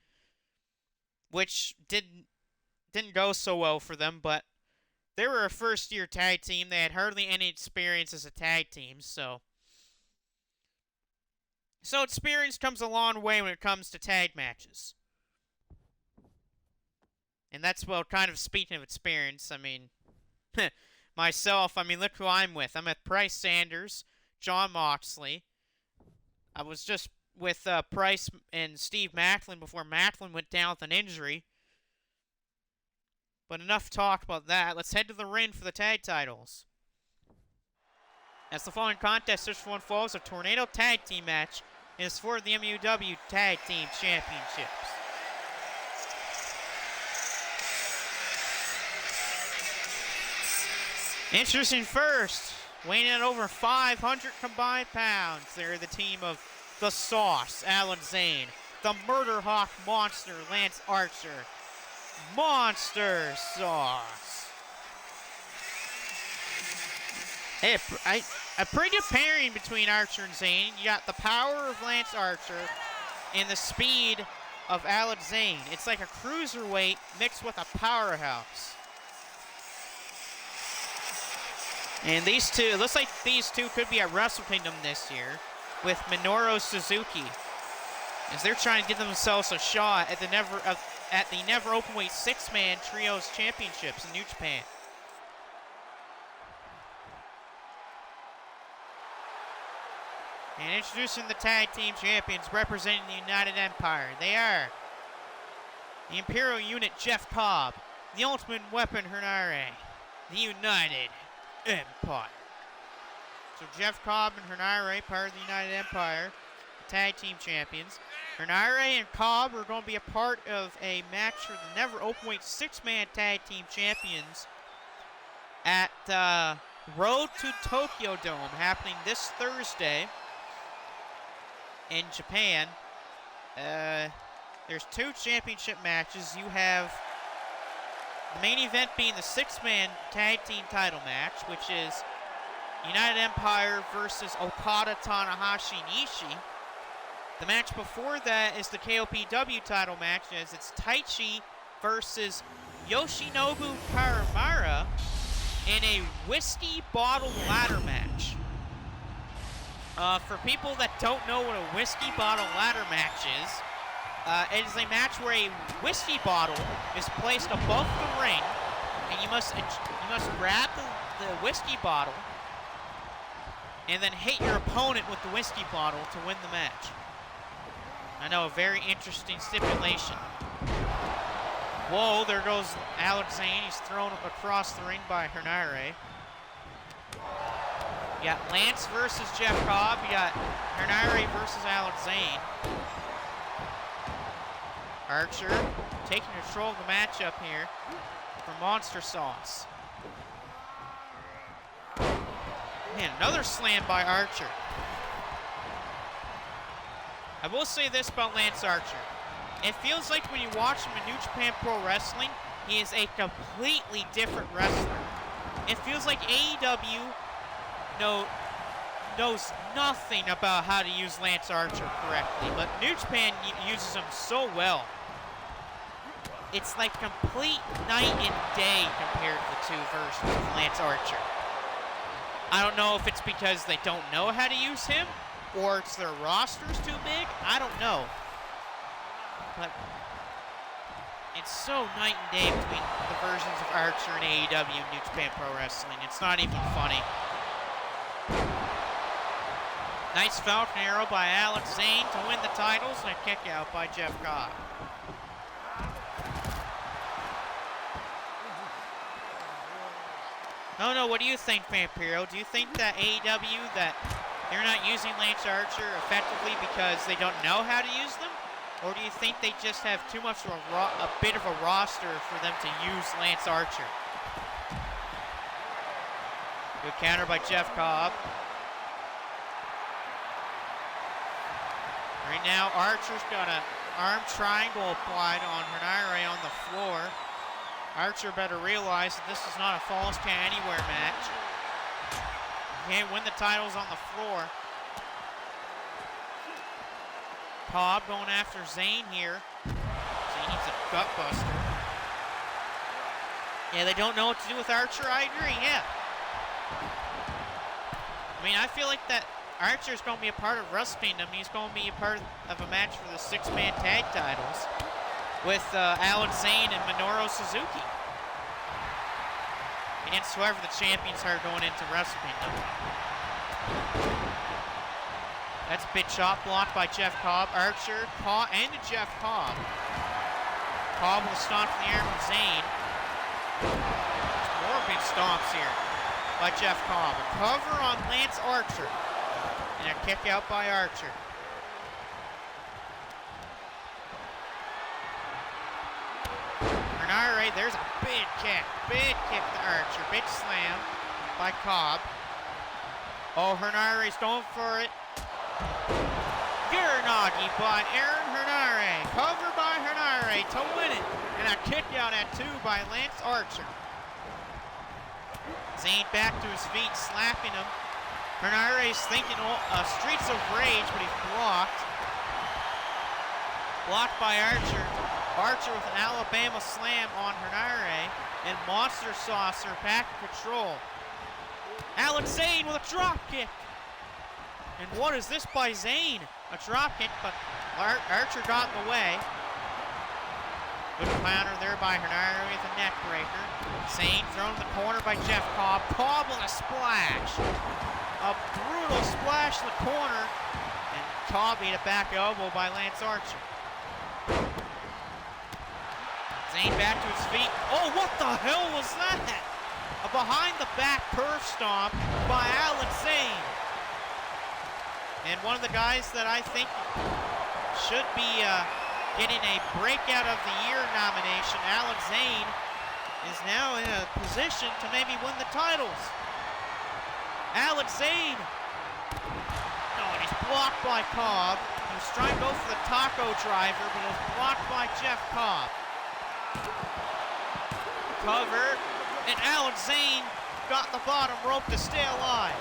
which didn't go so well for them, but they were a first-year tag team. They had hardly any experience as a tag team, so experience comes a long way when it comes to tag matches. And that's, well, kind of speaking of experience, I mean, myself, I mean, look who I'm with. I'm with Price Sanders, John Moxley. I was just with Price and Steve Macklin before Macklin went down with an injury. But enough talk about that. Let's head to the ring for the tag titles. As the following contest, this one falls a Tornado Tag Team match, and is for the MUW Tag Team Championships. Introducing first, weighing in at over 500 combined pounds, they're the team of The Sauce, Alan Zane, the Murder Hawk Monster, Lance Archer, Monster Sauce. Hey, a pretty good pairing between Archer and Zane. You got the power of Lance Archer and the speed of Alex Zane. It's like a cruiserweight mixed with a powerhouse. And these two, it looks like these two could be at Wrestle Kingdom this year with Minoru Suzuki, as they're trying to give themselves a shot at the Never Openweight 6-man Trios Championships in New Japan. And introducing the tag team champions representing the United Empire. They are the Imperial Unit Jeff Cobb, the Ultimate Weapon Henare, the United Empire. So Jeff Cobb and Henare, part of the United Empire, the tag team champions. Henare and Cobb are going to be a part of a match for the Never Openweight 6-man tag team champions at Road to Tokyo Dome, happening this Thursday in Japan. There's 2 championship matches. You have the main event being the 6-man tag team title match, which is United Empire versus Okada, Tanahashi, and Ishii. The match before that is the KOPW title match, as it's Taichi versus Yoshinobu Karamara in a whiskey bottle ladder match. For people that don't know what a whiskey bottle ladder match is, it is a match where a whiskey bottle is placed above the ring, and you must grab the whiskey bottle and then hit your opponent with the whiskey bottle to win the match. I know, a very interesting stipulation. Whoa, there goes Alex Zane. He's thrown across the ring by Henare. You got Lance versus Jeff Cobb. You got Henare versus Alex Zane. Archer taking control of the matchup here for Monster Sauce. Man, another slam by Archer. I will say this about Lance Archer. It feels like when you watch him in New Japan Pro Wrestling, he is a completely different wrestler. It feels like AEW knows nothing about how to use Lance Archer correctly, but New Japan uses him so well. It's like complete night and day compared to the 2 versions of Lance Archer. I don't know if it's because they don't know how to use him, or it's their roster's too big. I don't know. But it's so night and day between the versions of Archer and AEW and New Japan Pro Wrestling. It's not even funny. Nice Falcon Arrow by Alex Zane to win the titles, and a kick out by Jeff Cobb. Oh no, what do you think, Vampiro? Do you think that AEW, that they're not using Lance Archer effectively because they don't know how to use them? Or do you think they just have too much of a bit of a roster for them to use Lance Archer? Good counter by Jeff Cobb. Right now, Archer's got an arm triangle applied on Henare on the floor. Archer better realize that this is not a Falls Count Anywhere match. He can't win the titles on the floor. Cobb going after Zane here. Zane needs a gut buster. Yeah, they don't know what to do with Archer. I agree, yeah. I mean, I feel like that Archer's going to be a part of Wrestle Kingdom. He's going to be a part of a match for the 6-man tag titles with Alex Zane and Minoru Suzuki against whoever the champions are going into Wrestle Kingdom. That's a big chop blocked by Jeff Cobb. Archer caught into Jeff Cobb. Cobb will stomp in the air with Zane. More big stomps here by Jeff Cobb. A cover on Lance Archer. And a kick out by Archer. Henare, there's a big kick. Big kick to Archer. Big slam by Cobb. Oh, Hernare's going for it. Uranagi by Aaron Henare. Cover by Henare to win it. And a kick out at 2 by Lance Archer. Zane back to his feet, slapping him. Hernare's thinking Streets of Rage, but he's blocked. Blocked by Archer. Archer with an Alabama slam on Henare. And Monster Saucer back in control. Alex Zane with a drop kick. And what is this by Zane? A drop kick, but Archer got in the way. Good counter there by Hernandez with a neck breaker. Zane thrown in the corner by Jeff Cobb. Cobb with a splash. A brutal splash in the corner. And Cobb beat a back elbow by Lance Archer. Zane back to his feet. Oh, what the hell was that? A behind the back perf stomp by Alex Zane. And one of the guys that I think should be getting a Breakout of the Year nomination, Alex Zane, is now in a position to maybe win the titles. Alex Zane. Oh, and he's blocked by Cobb. He was trying to go for the taco driver, but it was blocked by Jeff Cobb. Cover, and Alex Zane got the bottom rope to stay alive.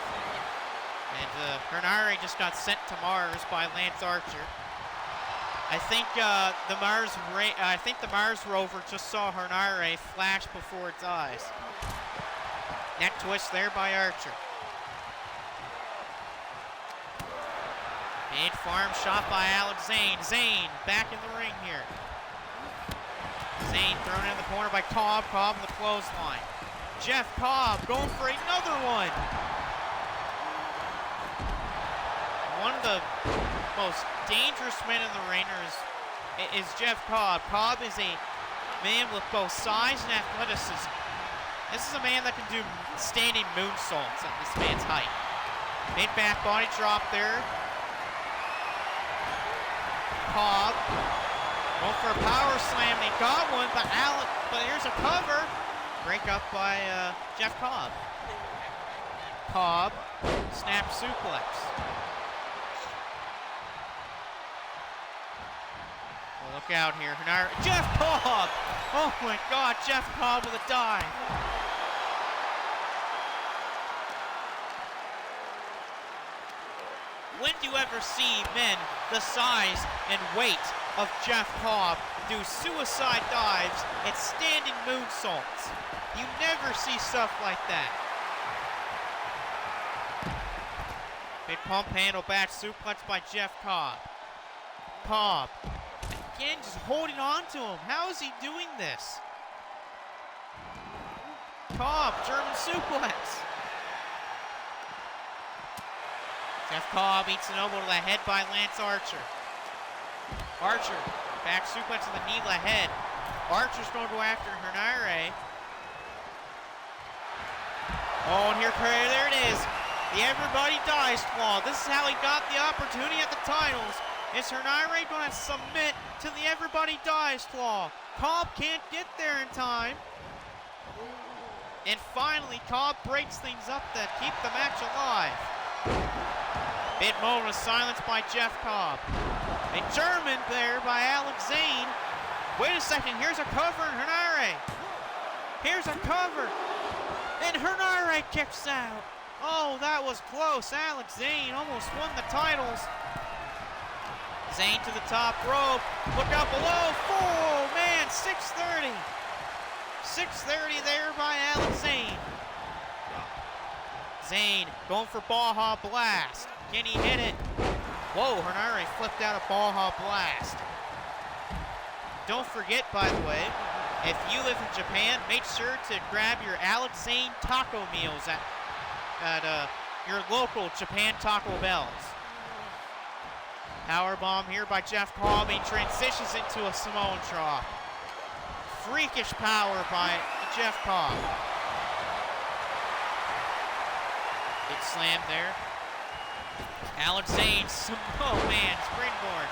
And Hernandez just got sent to Mars by Lance Archer. I think the Mars rover just saw Hernandez flash before its eyes. Neck twist there by Archer. Mid farm shot by Alex Zane. Zane back in the ring here. Zane thrown in the corner by Cobb. Cobb in the clothesline. Jeff Cobb going for another one. One of the most dangerous men in the ring is Jeff Cobb. Cobb is a man with both size and athleticism. This is a man that can do standing moonsaults at this man's height. Mid back body drop there. Cobb going for a power slam. They got one, but here's a cover. Break up by Jeff Cobb. Cobb, snap suplex. Well, look out here. Jeff Cobb! Oh my God, Jeff Cobb with a dive. When do you ever see men the size and weight of Jeff Cobb do suicide dives and standing moonsaults? You never see stuff like that. Big pump handle back suplex by Jeff Cobb. Cobb, again, just holding on to him. How is he doing this? Cobb, German suplex. Jeff Cobb eats an elbow to the head by Lance Archer. Archer, back suplex to the knee to the head. Archer's going to go after Hernandez. Oh, and there it is. The Everybody Dies claw. This is how he got the opportunity at the titles. Is Hernandez going to submit to the Everybody Dies claw? Cobb can't get there in time. And finally, Cobb breaks things up to keep the match alive. Mid moment of silence by Jeff Cobb. A German there by Alex Zane. Wait a second, here's a cover and Hernandez. Here's a cover. And Hernandez kicks out. Oh, that was close. Alex Zane almost won the titles. Zane to the top rope. Look out below. Oh, man, 630. 630 there by Alex Zane. Zane going for Baja Blast. Can he hit it? Whoa, Hernandez flipped out a Baja Blast. Don't forget, by the way, if you live in Japan, make sure to grab your Alex Zane taco meals at your local Japan Taco Bells. Powerbomb here by Jeff Cobb. He transitions into a Samoan drop. Freakish power by Jeff Cobb. Big slam there. Alex Zane, oh man, springboard.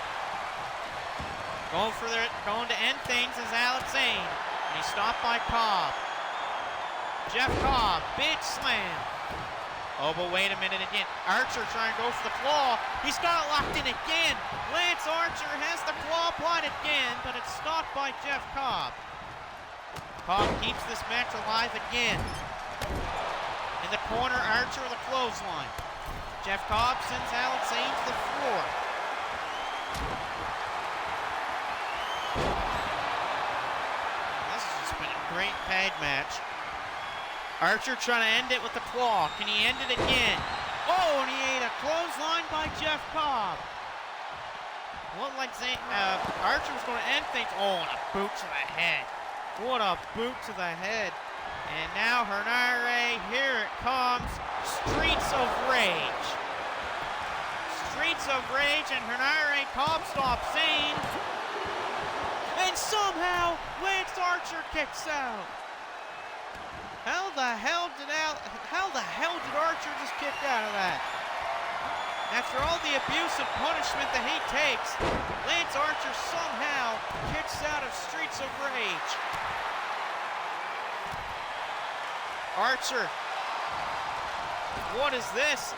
Going to end things is Alex Zane. And he's stopped by Cobb. Jeff Cobb, big slam. Oh, but wait a minute again. Archer trying to go for the claw. He's got it locked in again. Lance Archer has the claw applied again, but it's stopped by Jeff Cobb. Cobb keeps this match alive again. In the corner, Archer with a clothesline. Jeff Cobb sends Alex Zane to the floor. This has just been a great tag match. Archer trying to end it with the claw. Can he end it again? Oh, and he ate a clothesline by Jeff Cobb. Looked like Archer was going to end things. Oh, and a boot to the head. What a boot to the head. And now Hernare, here it comes. Streets of Rage. Streets of Rage, and Hernare Cobb stops Zayn. And somehow, Lance Archer kicks out. How the hell did Archer just kick out of that? After all the abuse and punishment that he takes, Lance Archer somehow kicks out of Streets of Rage. Archer. What is this?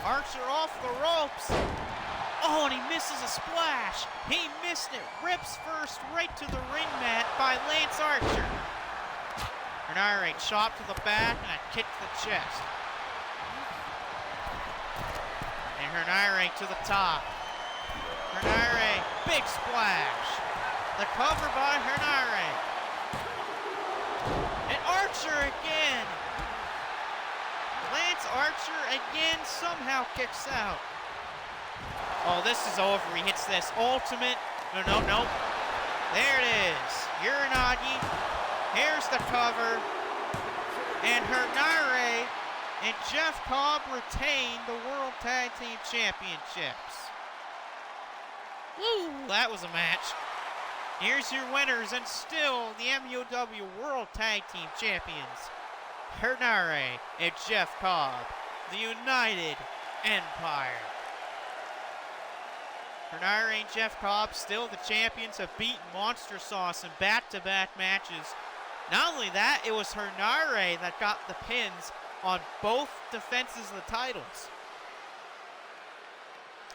Archer off the ropes. Oh, and he misses a splash. He missed it. Rips first right to the ring mat by Lance Archer. Hernare chop to the back and a kick to the chest. And Hernare to the top. Hernare, big splash. The cover by Hernare. And Archer again. Lance Archer again somehow kicks out. Oh, this is over. He hits this ultimate. No. There it is. Uranagi. Here's the cover. And Hernare and Jeff Cobb retain the World Tag Team Championships. Woo, that was a match. Here's your winners and still the MUW World Tag Team Champions. Hernare and Jeff Cobb, the United Empire. Hernare and Jeff Cobb, still the champions, have beaten Monster Sauce in back-to-back matches. Not only that, it was Hernare that got the pins on both defenses of the titles.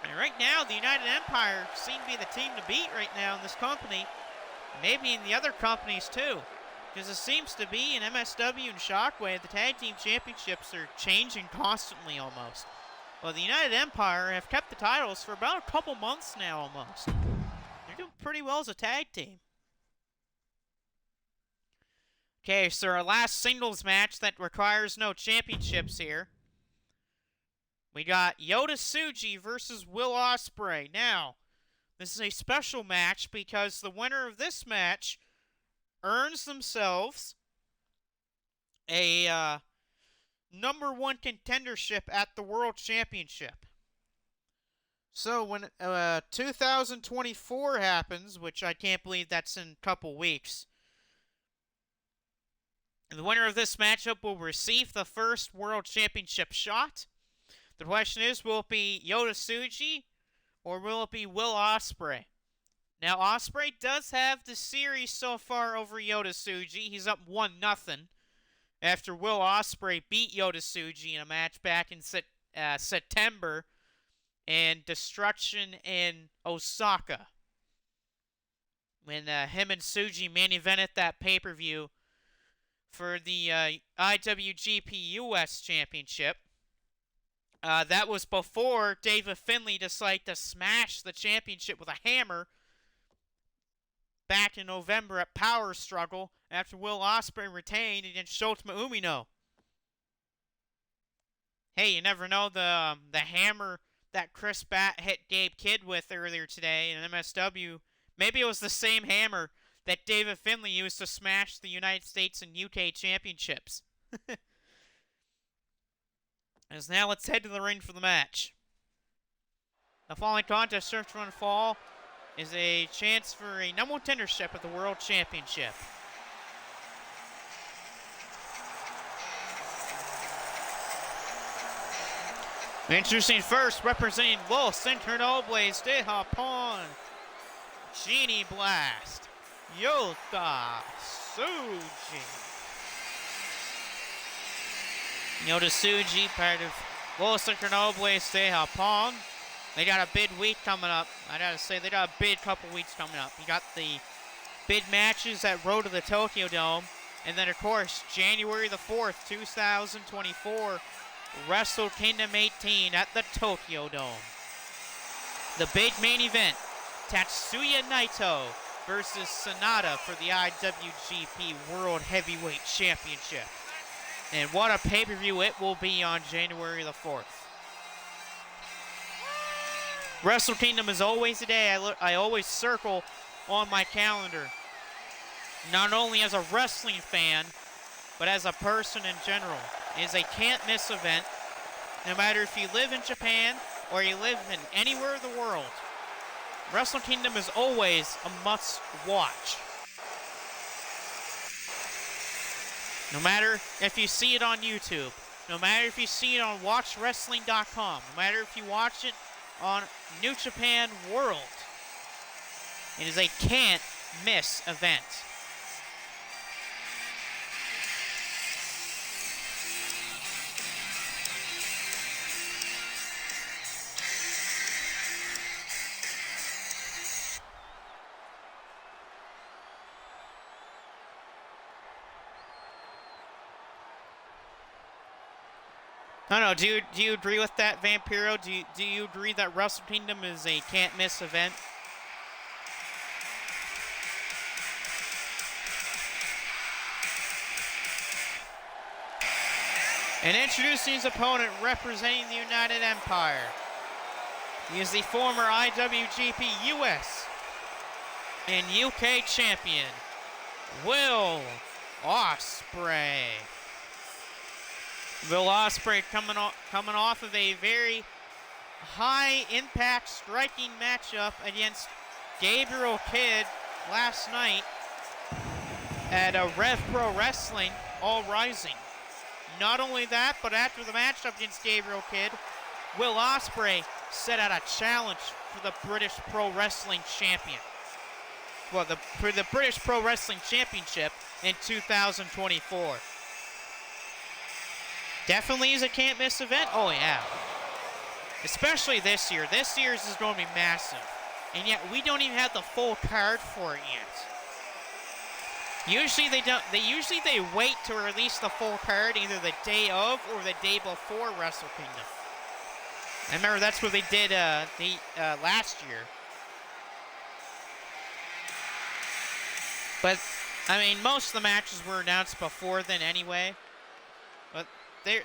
And right now, the United Empire seem to be the team to beat right now in this company. Maybe in the other companies too. Because it seems to be in MSW and Shockwave, the Tag Team Championships are changing constantly almost. Well, the United Empire have kept the titles for about a couple months now almost. They're doing pretty well as a tag team. Okay, so our last singles match that requires no championships here. We got Yota Tsuji versus Will Ospreay. Now, this is a special match because the winner of this match earns themselves a #1 contendership at the World Championship. So when 2024 happens, which I can't believe that's in a couple weeks, the winner of this matchup will receive the first World Championship shot. The question is, will it be Yota Tsuji or will it be Will Ospreay? Now, Ospreay does have the series so far over Yota Tsuji. He's up 1-0 after Will Ospreay beat Yota Tsuji in a match back in September and Destruction in Osaka. When him and Tsuji main evented that pay-per-view for the IWGP US Championship. That was before David Finlay decided to smash the championship with a hammer back in November at Power Struggle after Will Ospreay retained against Shota Umino. Hey, you never know, the hammer that Chris Batt hit Gabe Kidd with earlier today in MSW, maybe it was the same hammer that David Finlay used to smash the United States and UK championships. As now, let's head to the ring for the match. The following contest, Search for and Fall, is a chance for a #1 contendership at the World Championship. Introducing first, representing Los Incontables de Japón, Genie Blast, Yota Tsuji. Yota Tsuji, part of Los Incontables de Japón. They got a big week coming up. I gotta say, they got a big couple weeks coming up. You got the big matches at Road to the Tokyo Dome. And then, of course, January the 4th, 2024, Wrestle Kingdom 18 at the Tokyo Dome. The big main event, Tatsuya Naito versus Sonata for the IWGP World Heavyweight Championship. And what a pay-per-view it will be on January the 4th. Wrestle Kingdom is always a day I always circle on my calendar. Not only as a wrestling fan, but as a person in general. It is a can't-miss event, no matter if you live in Japan or you live in anywhere in the world. Wrestle Kingdom is always a must-watch. No matter if you see it on YouTube, no matter if you see it on WatchWrestling.com, no matter if you watch it on New Japan World, it is a can't-miss event. I don't know, do you agree with that, Vampiro? Do you agree that Wrestle Kingdom is a can't-miss event? And introducing his opponent representing the United Empire. He is the former IWGP US and UK champion, Will Ospreay. Will Ospreay coming off of a very high-impact striking matchup against Gabriel Kidd last night at Rev Pro Wrestling All Rising. Not only that, but after the matchup against Gabriel Kidd, Will Ospreay set out a challenge for the British Pro Wrestling Champion. Well, for the British Pro Wrestling Championship in 2024. Definitely is a can't-miss event. Oh, yeah. Especially this year. This year's is going to be massive. And yet, we don't even have the full card for it yet. Usually they don't. Usually they wait to release the full card either the day of or the day before Wrestle Kingdom. I remember that's what they did last year. But, I mean, most of the matches were announced before then anyway. But the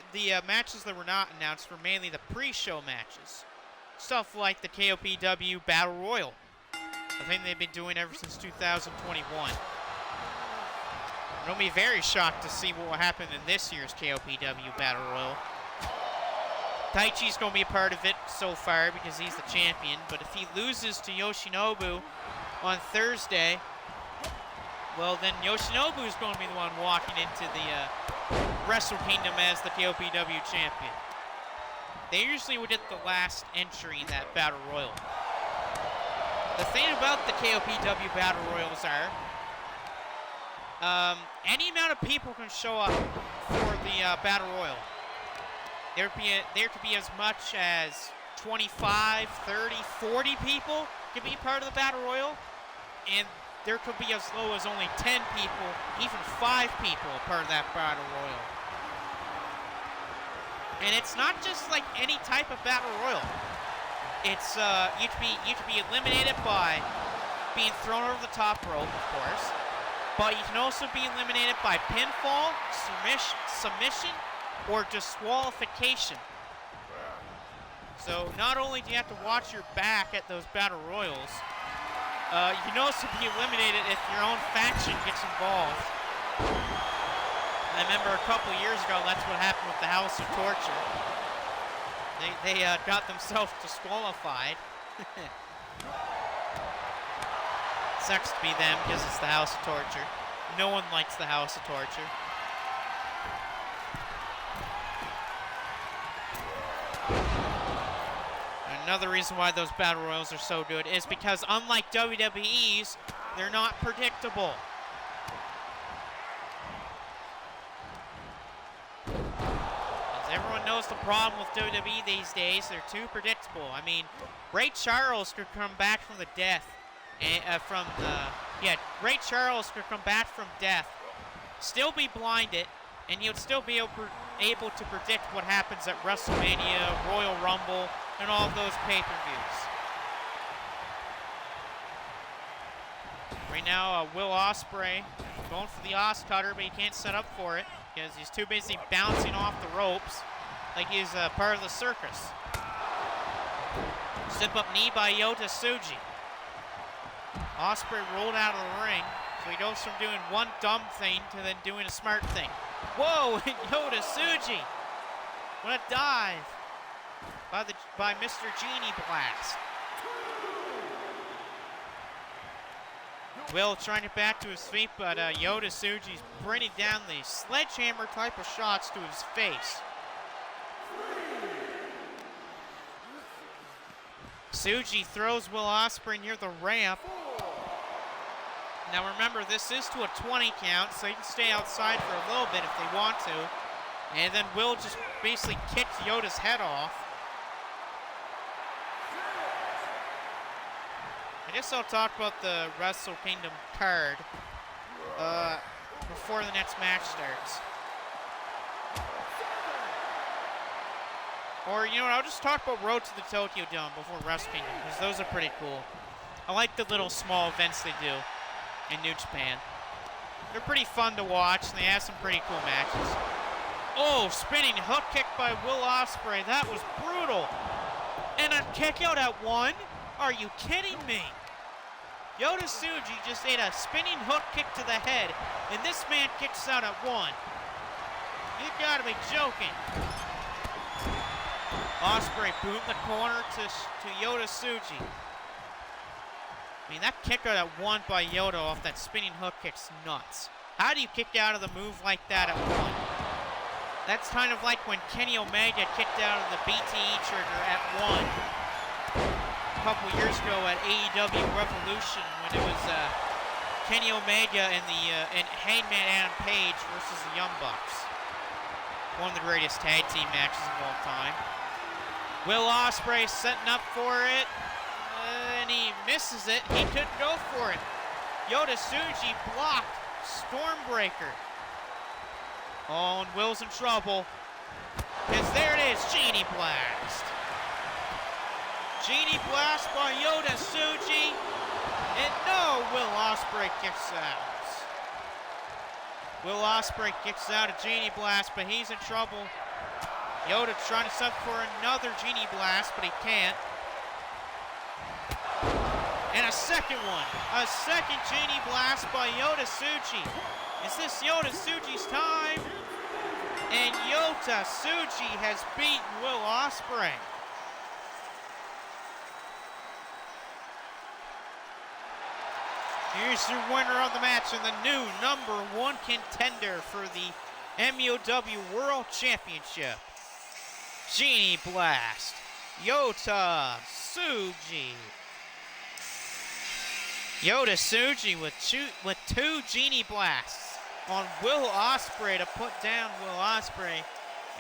matches that were not announced were mainly the pre-show matches. Stuff like the KOPW Battle Royal. I think they've been doing ever since 2021. I'll be very shocked to see what will happen in this year's KOPW Battle Royal. Taichi's going to be a part of it so far because he's the champion, but if he loses to Yoshinobu on Thursday, well then Yoshinobu is going to be the one walking into the Wrestle Kingdom as the KOPW champion. They usually would get the last entry in that Battle Royal. The thing about the KOPW Battle Royals are, any amount of people can show up for the Battle Royal. There could be as much as 25, 30, 40 people could be part of the Battle Royal, and there could be as low as only 10 people, even 5 people part of that Battle Royal. And it's not just like any type of Battle Royal. It's you could be eliminated by being thrown over the top rope, of course. But you can also be eliminated by pinfall, submission, or disqualification. So not only do you have to watch your back at those Battle Royals, you can also be eliminated if your own faction gets involved. I remember a couple years ago, that's what happened with the House of Torture. They got themselves disqualified. Sucks to be them because it's the House of Torture. No one likes the House of Torture. Another reason why those Battle Royals are so good is because unlike WWE's, they're not predictable. As everyone knows the problem with WWE these days, they're too predictable. I mean, Ray Charles could come back from the death. Ray Charles could come back from death, still be blinded, and he would still be able to predict what happens at WrestleMania, Royal Rumble, and all of those pay-per-views. Right now, Will Ospreay Going for the Os Cutter, but he can't set up for it because he's too busy bouncing off the ropes like he's part of the circus. Step up knee by Yota Tsuji. Ospreay rolled out of the ring, so he goes from doing one dumb thing to then doing a smart thing. Whoa, Yota Tsuji! What a dive by Mr. Genie Blast. Will trying to get back to his feet, but Yota Tsuji's bringing down the sledgehammer type of shots to his face. Tsuji throws Will Ospreay near the ramp. Now remember, this is to a 20 count, so he can stay outside for a little bit if they want to. And then Will just basically kicks Yoda's head off. I guess I'll talk about the Wrestle Kingdom card before the next match starts. Or, you know what, I'll just talk about Road to the Tokyo Dome before Wrestle Kingdom, because those are pretty cool. I like the little small events they do in New Japan. They're pretty fun to watch, and they have some pretty cool matches. Oh, spinning hook kick by Will Ospreay. That was brutal. And a kick out at one? Are you kidding me? Yota Tsuji just ate a spinning hook kick to the head, and this man kicks out at one. You gotta be joking. Ospreay boomed the corner to Yota Tsuji. I mean, that kick out at one by Yota off that spinning hook kick's nuts. How do you kick out of the move like that at one? That's kind of like when Kenny Omega kicked out of the BTE trigger at one a couple years ago at AEW Revolution when it was Kenny Omega and Hangman Adam Page versus the Young Bucks. One of the greatest tag team matches of all time. Will Ospreay setting up for it, and he misses it. He couldn't go for it. Yota Tsuji blocked. Stormbreaker. Oh, and Will's in trouble. Because there it is, Genie Blast. Genie Blast by Yota Tsuji. And no, Will Ospreay kicks out. Will Ospreay kicks out a Genie Blast, but he's in trouble. Yota trying to set up for another Genie Blast, but he can't. And a second one. A second Genie Blast by Yota Tsuji. Is this Yota Tsuji's time? And Yota Tsuji has beaten Will Ospreay. Here's your winner of the match and the new #1 contender for the MUW World Championship. Genie Blast, Yota Tsuji. Yota Tsuji with two Genie Blasts on Will Ospreay to put down Will Ospreay,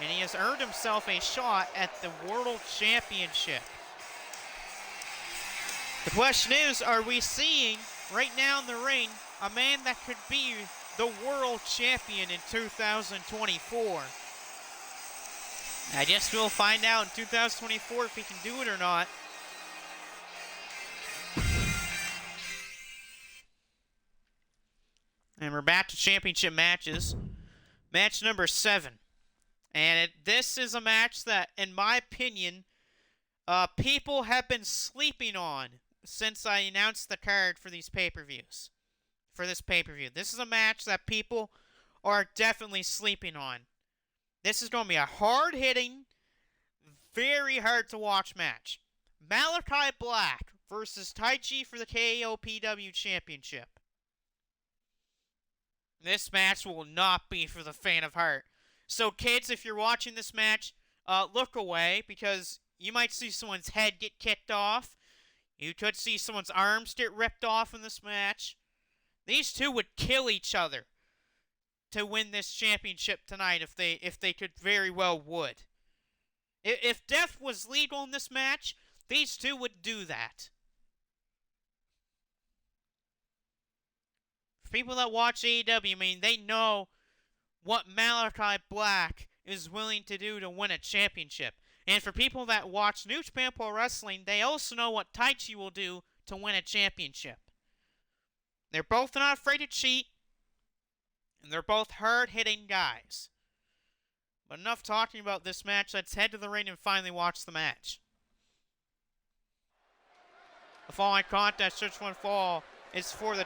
and he has earned himself a shot at the World Championship. The question is, are we seeing right now in the ring a man that could be the World Champion in 2024? I guess we'll find out in 2024 if he can do it or not. And we're back to championship matches. Match number 7. And this is a match that, in my opinion, people have been sleeping on since I announced the card for these pay-per-views. For this pay-per-view. This is a match that people are definitely sleeping on. This is going to be a hard-hitting, very hard-to-watch match. Malachi Black versus Taichi for the KOPW Championship. This match will not be for the faint of heart. So, kids, if you're watching this match, look away, because you might see someone's head get kicked off. You could see someone's arms get ripped off in this match. These two would kill each other to win this championship tonight if they could very well would. If death was legal in this match, these two would do that. For people that watch AEW, I mean, they know what Malachi Black is willing to do to win a championship. And for people that watch New Japan Pro Wrestling, they also know what Taichi will do to win a championship. They're both not afraid to cheat. And they're both hard-hitting guys. But enough talking about this match. Let's head to the ring and finally watch the match. The following contest, Church One Fall, is for the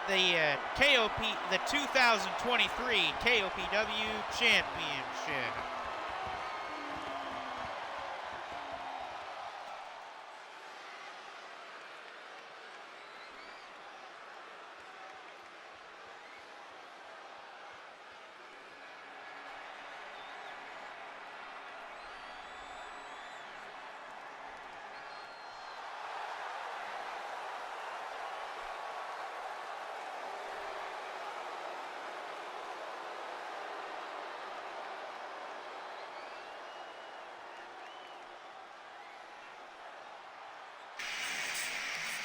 KOP, the 2023 KOPW Championship.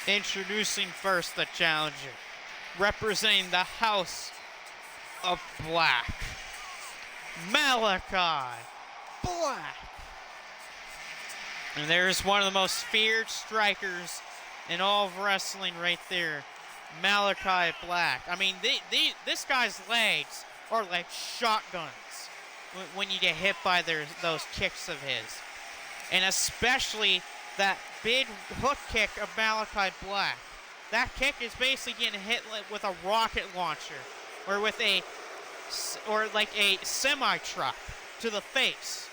Introducing first the challenger, representing the House of Black, Malachi Black. And there's one of the most feared strikers in all of wrestling right there, Malachi Black. I mean, this guy's legs are like shotguns when you get hit by those kicks of his. And especially that big hook kick of Malachi Black. That kick is basically getting hit with a rocket launcher or with like a semi-truck to the face.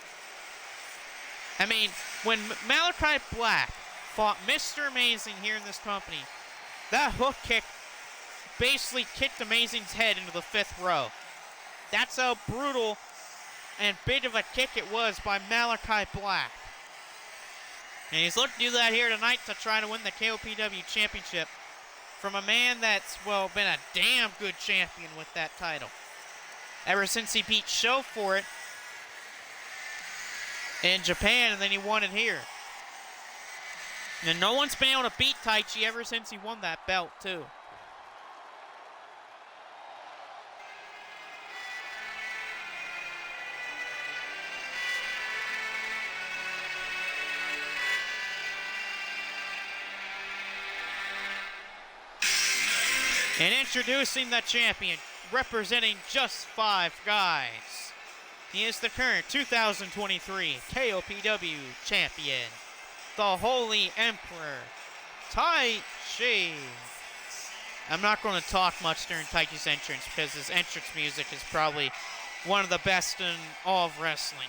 I mean, when Malachi Black fought Mr. Amazing here in this company, that hook kick basically kicked Amazing's head into the 5th row. That's how brutal and big of a kick it was by Malachi Black. And he's looking to do that here tonight to try to win the KOPW Championship from a man that's, well, been a damn good champion with that title. Ever since he beat Sho for it in Japan, and then he won it here. And no one's been able to beat Taichi ever since he won that belt, too. And introducing the champion, representing just 5 guys. He is the current 2023 KOPW champion, the Holy Emperor, Taichi. I'm not going to talk much during Taichi's entrance because his entrance music is probably one of the best in all of wrestling.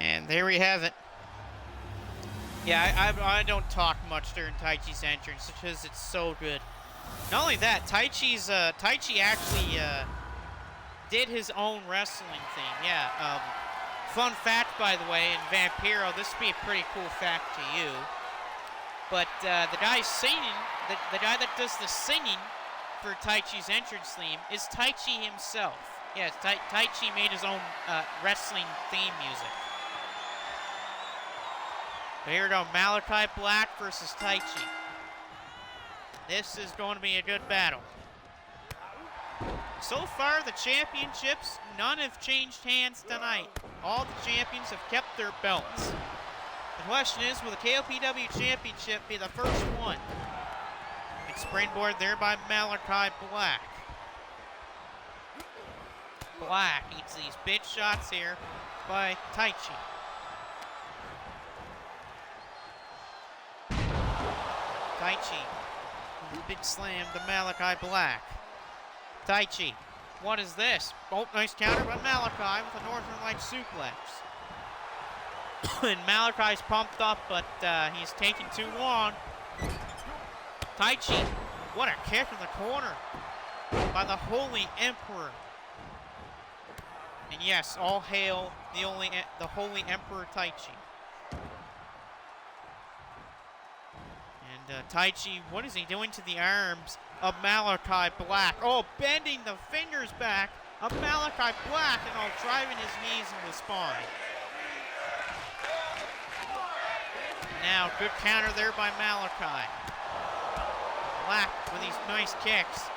And there we have it. Yeah, I don't talk much during Taichi's entrance because it's so good. Not only that, Taichi actually did his own wrestling theme. Yeah. Fun fact, by the way, in Vampiro, this would be a pretty cool fact to you. But the guy singing, the guy that does the singing for Taichi's entrance theme is Taichi himself. Yes, Taichi made his own wrestling theme music. But here we go, Malachi Black versus Taichi. This is going to be a good battle. So far, the championships, none have changed hands tonight. All the champions have kept their belts. The question is, will the KOPW Championship be the first one? It's springboard there by Malachi Black. Black eats these big shots here by Taichi. Taichi, big slam to Malachi Black. Taichi, what is this? Oh, nice counter by Malachi with a Northern Light suplex. And Malachi's pumped up, but he's taking too long. Taichi, what a kick in the corner by the Holy Emperor. And yes, all hail the Holy Emperor Taichi. And Taichi, what is he doing to the arms of Malachi Black? Oh, bending the fingers back of Malachi Black and driving his knees into the spine. Now, good counter there by Malachi. Black with these nice kicks.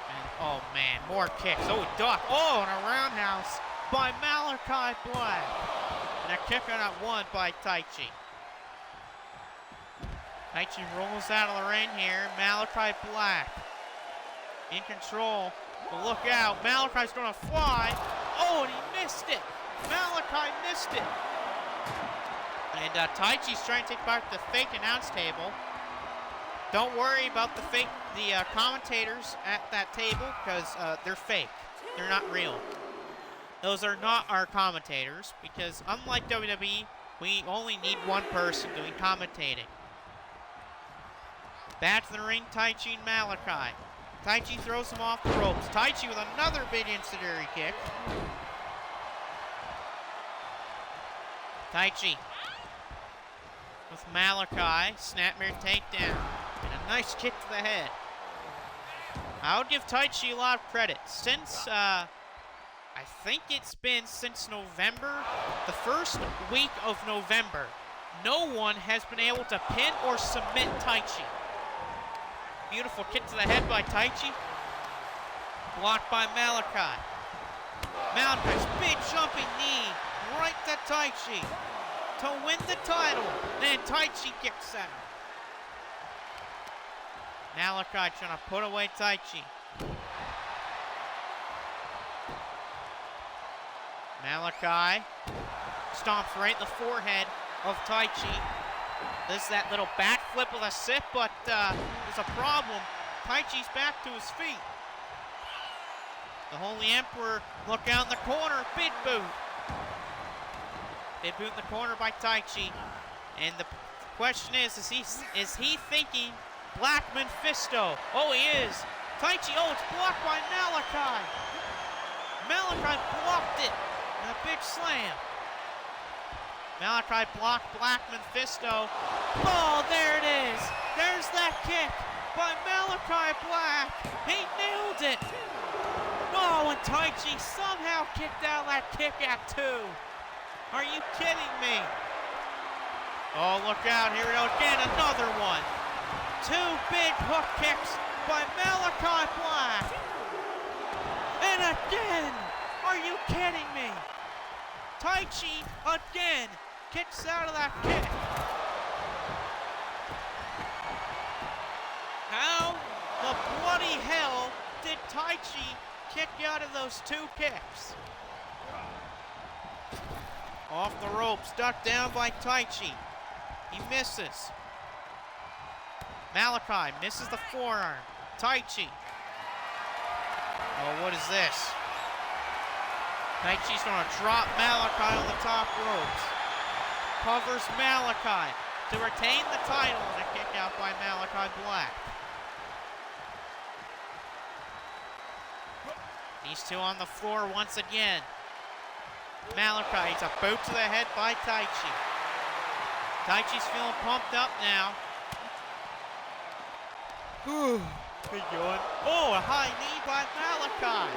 And, oh, man, more kicks. Oh, duck. Oh, and a roundhouse by Malachi Black. And a kick on that one by Taichi. Taichi rolls out of the ring here. Malachi Black in control. But look out. Malachi's going to fly. Oh, and he missed it. Malachi missed it. And Taichi's trying to take back the fake announce table. Don't worry about the commentators at that table, because they're fake. They're not real. Those are not our commentators, because unlike WWE, we only need one person doing commentating. Back to the ring, Taichi and Malachi. Taichi throws him off the ropes. Taichi with another big incendiary kick. Taichi with Malachi, snapmare takedown, and a nice kick to the head. I would give Taichi a lot of credit. Since, I think it's been since November, the first week of November, no one has been able to pin or submit Taichi. Beautiful kick to the head by Taichi. Blocked by Malachi. Malachi's big jumping knee right to Taichi to win the title. Then Taichi kicks out. Malachi trying to put away Taichi. Malachi stomps right in the forehead of Taichi. Does that little backflip with a sip, but there's a problem. Taichi's back to his feet. The Holy Emperor, look out in the corner, big boot. Big boot in the corner by Taichi. And the question is he thinking Black Mephisto? Oh, he is. Taichi, oh, it's blocked by Malachi. Malachi blocked it. And a big slam. Malachi blocked Black Mephisto. Oh, there it is. There's that kick by Malachi Black. He nailed it. Oh, and Taichi somehow kicked out that kick at 2. Are you kidding me? Oh, look out. Here we go again. Another one. 2 big hook kicks by Malachi Black. And again. Are you kidding me? Taichi again kicks out of that kick. How the bloody hell did Taichi kick out of those 2 kicks? Off the ropes, ducked down by Taichi. He misses. Malachi misses the forearm. Taichi. Oh, what is this? Taichi's going to drop Malachi on the top ropes. Covers Malachi to retain the title, and a kick out by Malachi Black. These 2 on the floor once again. Malachi, it's a boot to the head by Taichi. Taichi's feeling pumped up now. Whew, good going. Oh, a high knee by Malachi.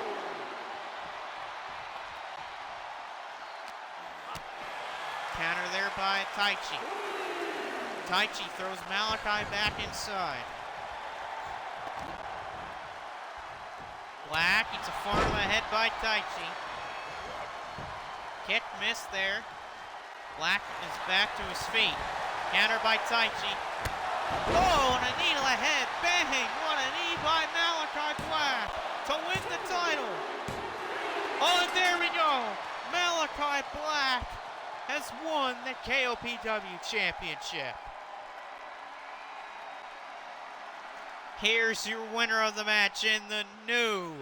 Counter there by Taichi. Taichi throws Malachi back inside. Black eats a far of the head by Taichi. Kick missed there. Black is back to his feet. Counter by Taichi. Oh, and a knee to the head. Bang! What a knee by Malachi Black to win the title. Oh, and there we go. Malachi Black has won the KOPW Championship. Here's your winner of the match in the new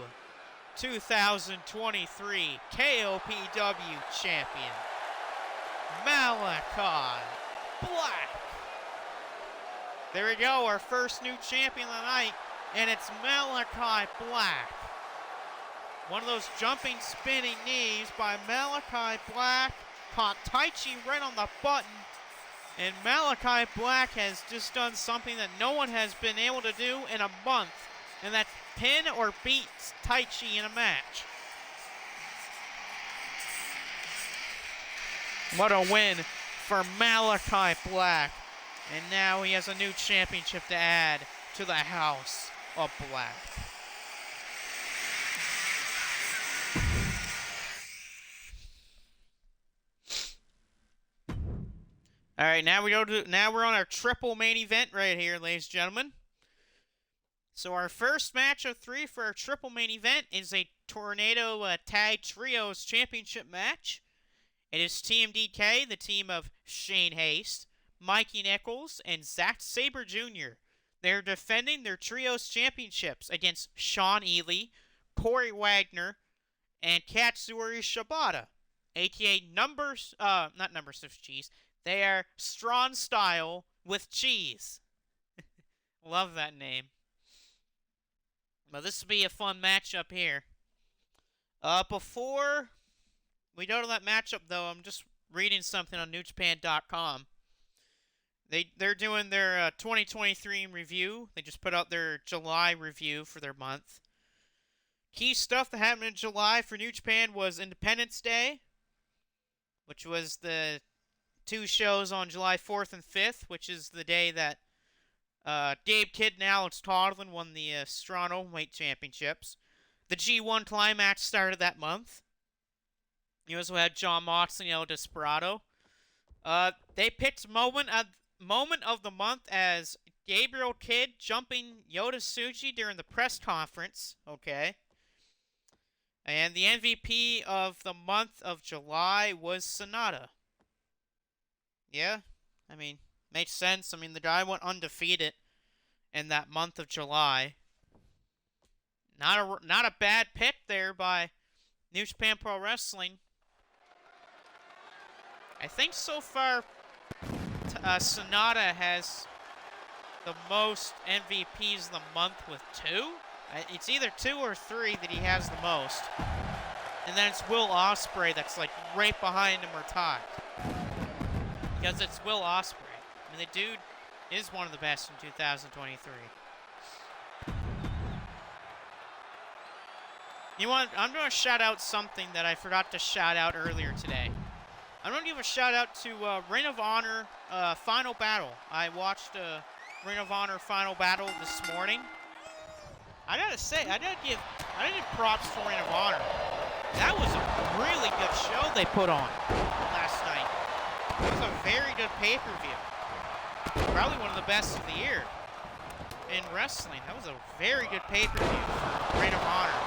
2023 KOPW Champion, Malachi Black. There we go, our first new champion of the night, and it's Malachi Black. One of those jumping, spinning knees by Malachi Black. Caught Taichi right on the button. And Malachi Black has just done something that no one has been able to do in a month. And that's pin or beat Taichi in a match. What a win for Malachi Black. And now he has a new championship to add to the House of Black. All right, now we're on our triple main event right here, ladies and gentlemen. So our first match of 3 for our triple main event is a Tornado Tag Trios Championship match. It is Team DK, the team of Shane Haste, Mikey Nichols, and Zack Sabre Jr. They're defending their Trios Championships against Sean Ely, Corey Wagner, and Katsuyori Shibata, a.k.a. not numbers of cheese. They are Strong Style with Cheese. Love that name. But this will be a fun matchup here. Before we go to that matchup, though, I'm just reading something on NewJapan.com. They're doing their 2023 review. They just put out their July review for their month. Key stuff that happened in July for New Japan was Independence Day, which was the 2 shows on July 4th and 5th, which is the day that Gabe Kidd and Alex Coughlin won the Strong Openweight Championships. The G1 Climax started that month. You also had John Moxley and El Desperado. They picked moment of the month as Gabriel Kidd jumping Yota Tsuji during the press conference. Okay. And the MVP of the month of July was Sonata. Yeah, I mean, makes sense. I mean, the guy went undefeated in that month of July. Not a bad pick there by New Japan Pro Wrestling. I think so far Sonata has the most MVPs of the month with 2. It's either 2 or 3 that he has the most. And then it's Will Ospreay that's like right behind him or tied. Because it's Will Ospreay. I mean, the dude is one of the best in 2023. You know what? I'm going to shout out something that I forgot to shout out earlier today. I'm going to give a shout out to Ring of Honor Final Battle. I watched Ring of Honor Final Battle this morning. I gotta say, I gotta give props to Ring of Honor. That was a really good show they put on last night. It was a very good pay-per-view. Probably one of the best of the year in wrestling. That was a very good pay-per-view for Ring of Honor.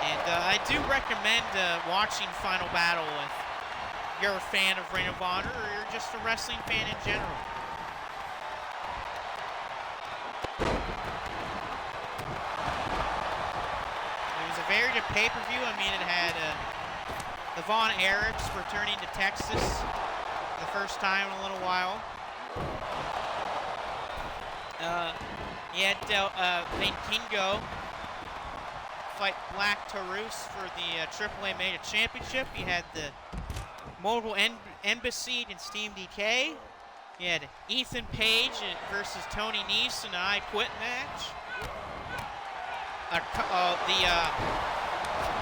And I do recommend watching Final Battle if you're a fan of Ring of Honor or you're just a wrestling fan in general. It was a very good pay-per-view. I mean, it had the Von Erichs returning to Texas for the first time in a little while. You had Kingo fight Black Taurus for the AAA Mega Championship. You had the Mobile Embassy against Team DK. You had Ethan Page versus Tony Nese in an I Quit match.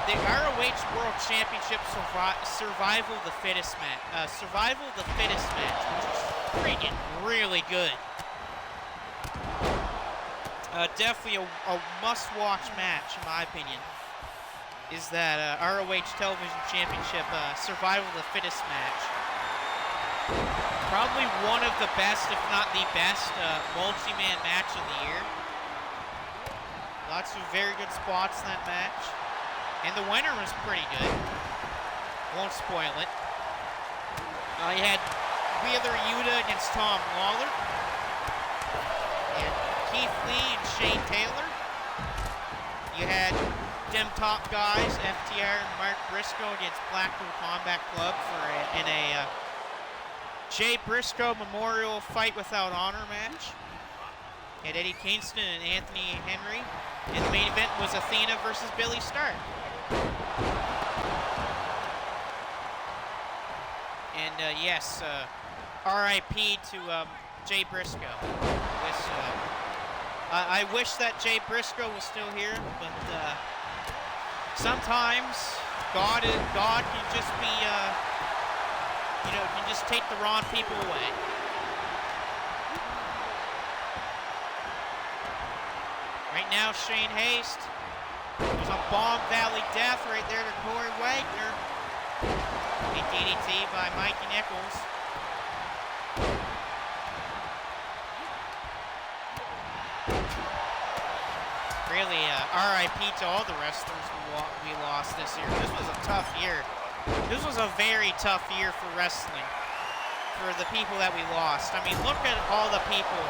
The ROH World Championship Survival the Fittest match. Survival the Fittest match, which was freaking really good. Definitely a must-watch match, in my opinion, is that ROH Television Championship Survival of the Fittest match. Probably one of the best, if not the best, multi-man match of the year. Lots of very good spots in that match. And the winner was pretty good. Won't spoil it. You had Wheeler Yuta against Tom Lawler. And Keith Lee and Shane Taylor. You had them top guys, FTR and Mark Briscoe against Blackpool Combat Club in a Jay Briscoe Memorial Fight Without Honor match. Had Eddie Kingston and Anthony Henry. And the main event was Athena versus Billy Stark. And yes, RIP to Jay Briscoe. I wish that Jay Briscoe was still here, but sometimes God can just be, can just take the wrong people away. Right now, Shane Haste. There's a Bomb Valley Death right there to Corey Wagner. A DDT by Mikey Nichols. Really, RIP to all the wrestlers we lost this year. This was a tough year. This was a very tough year for wrestling. For the people that we lost. I mean, look at all the people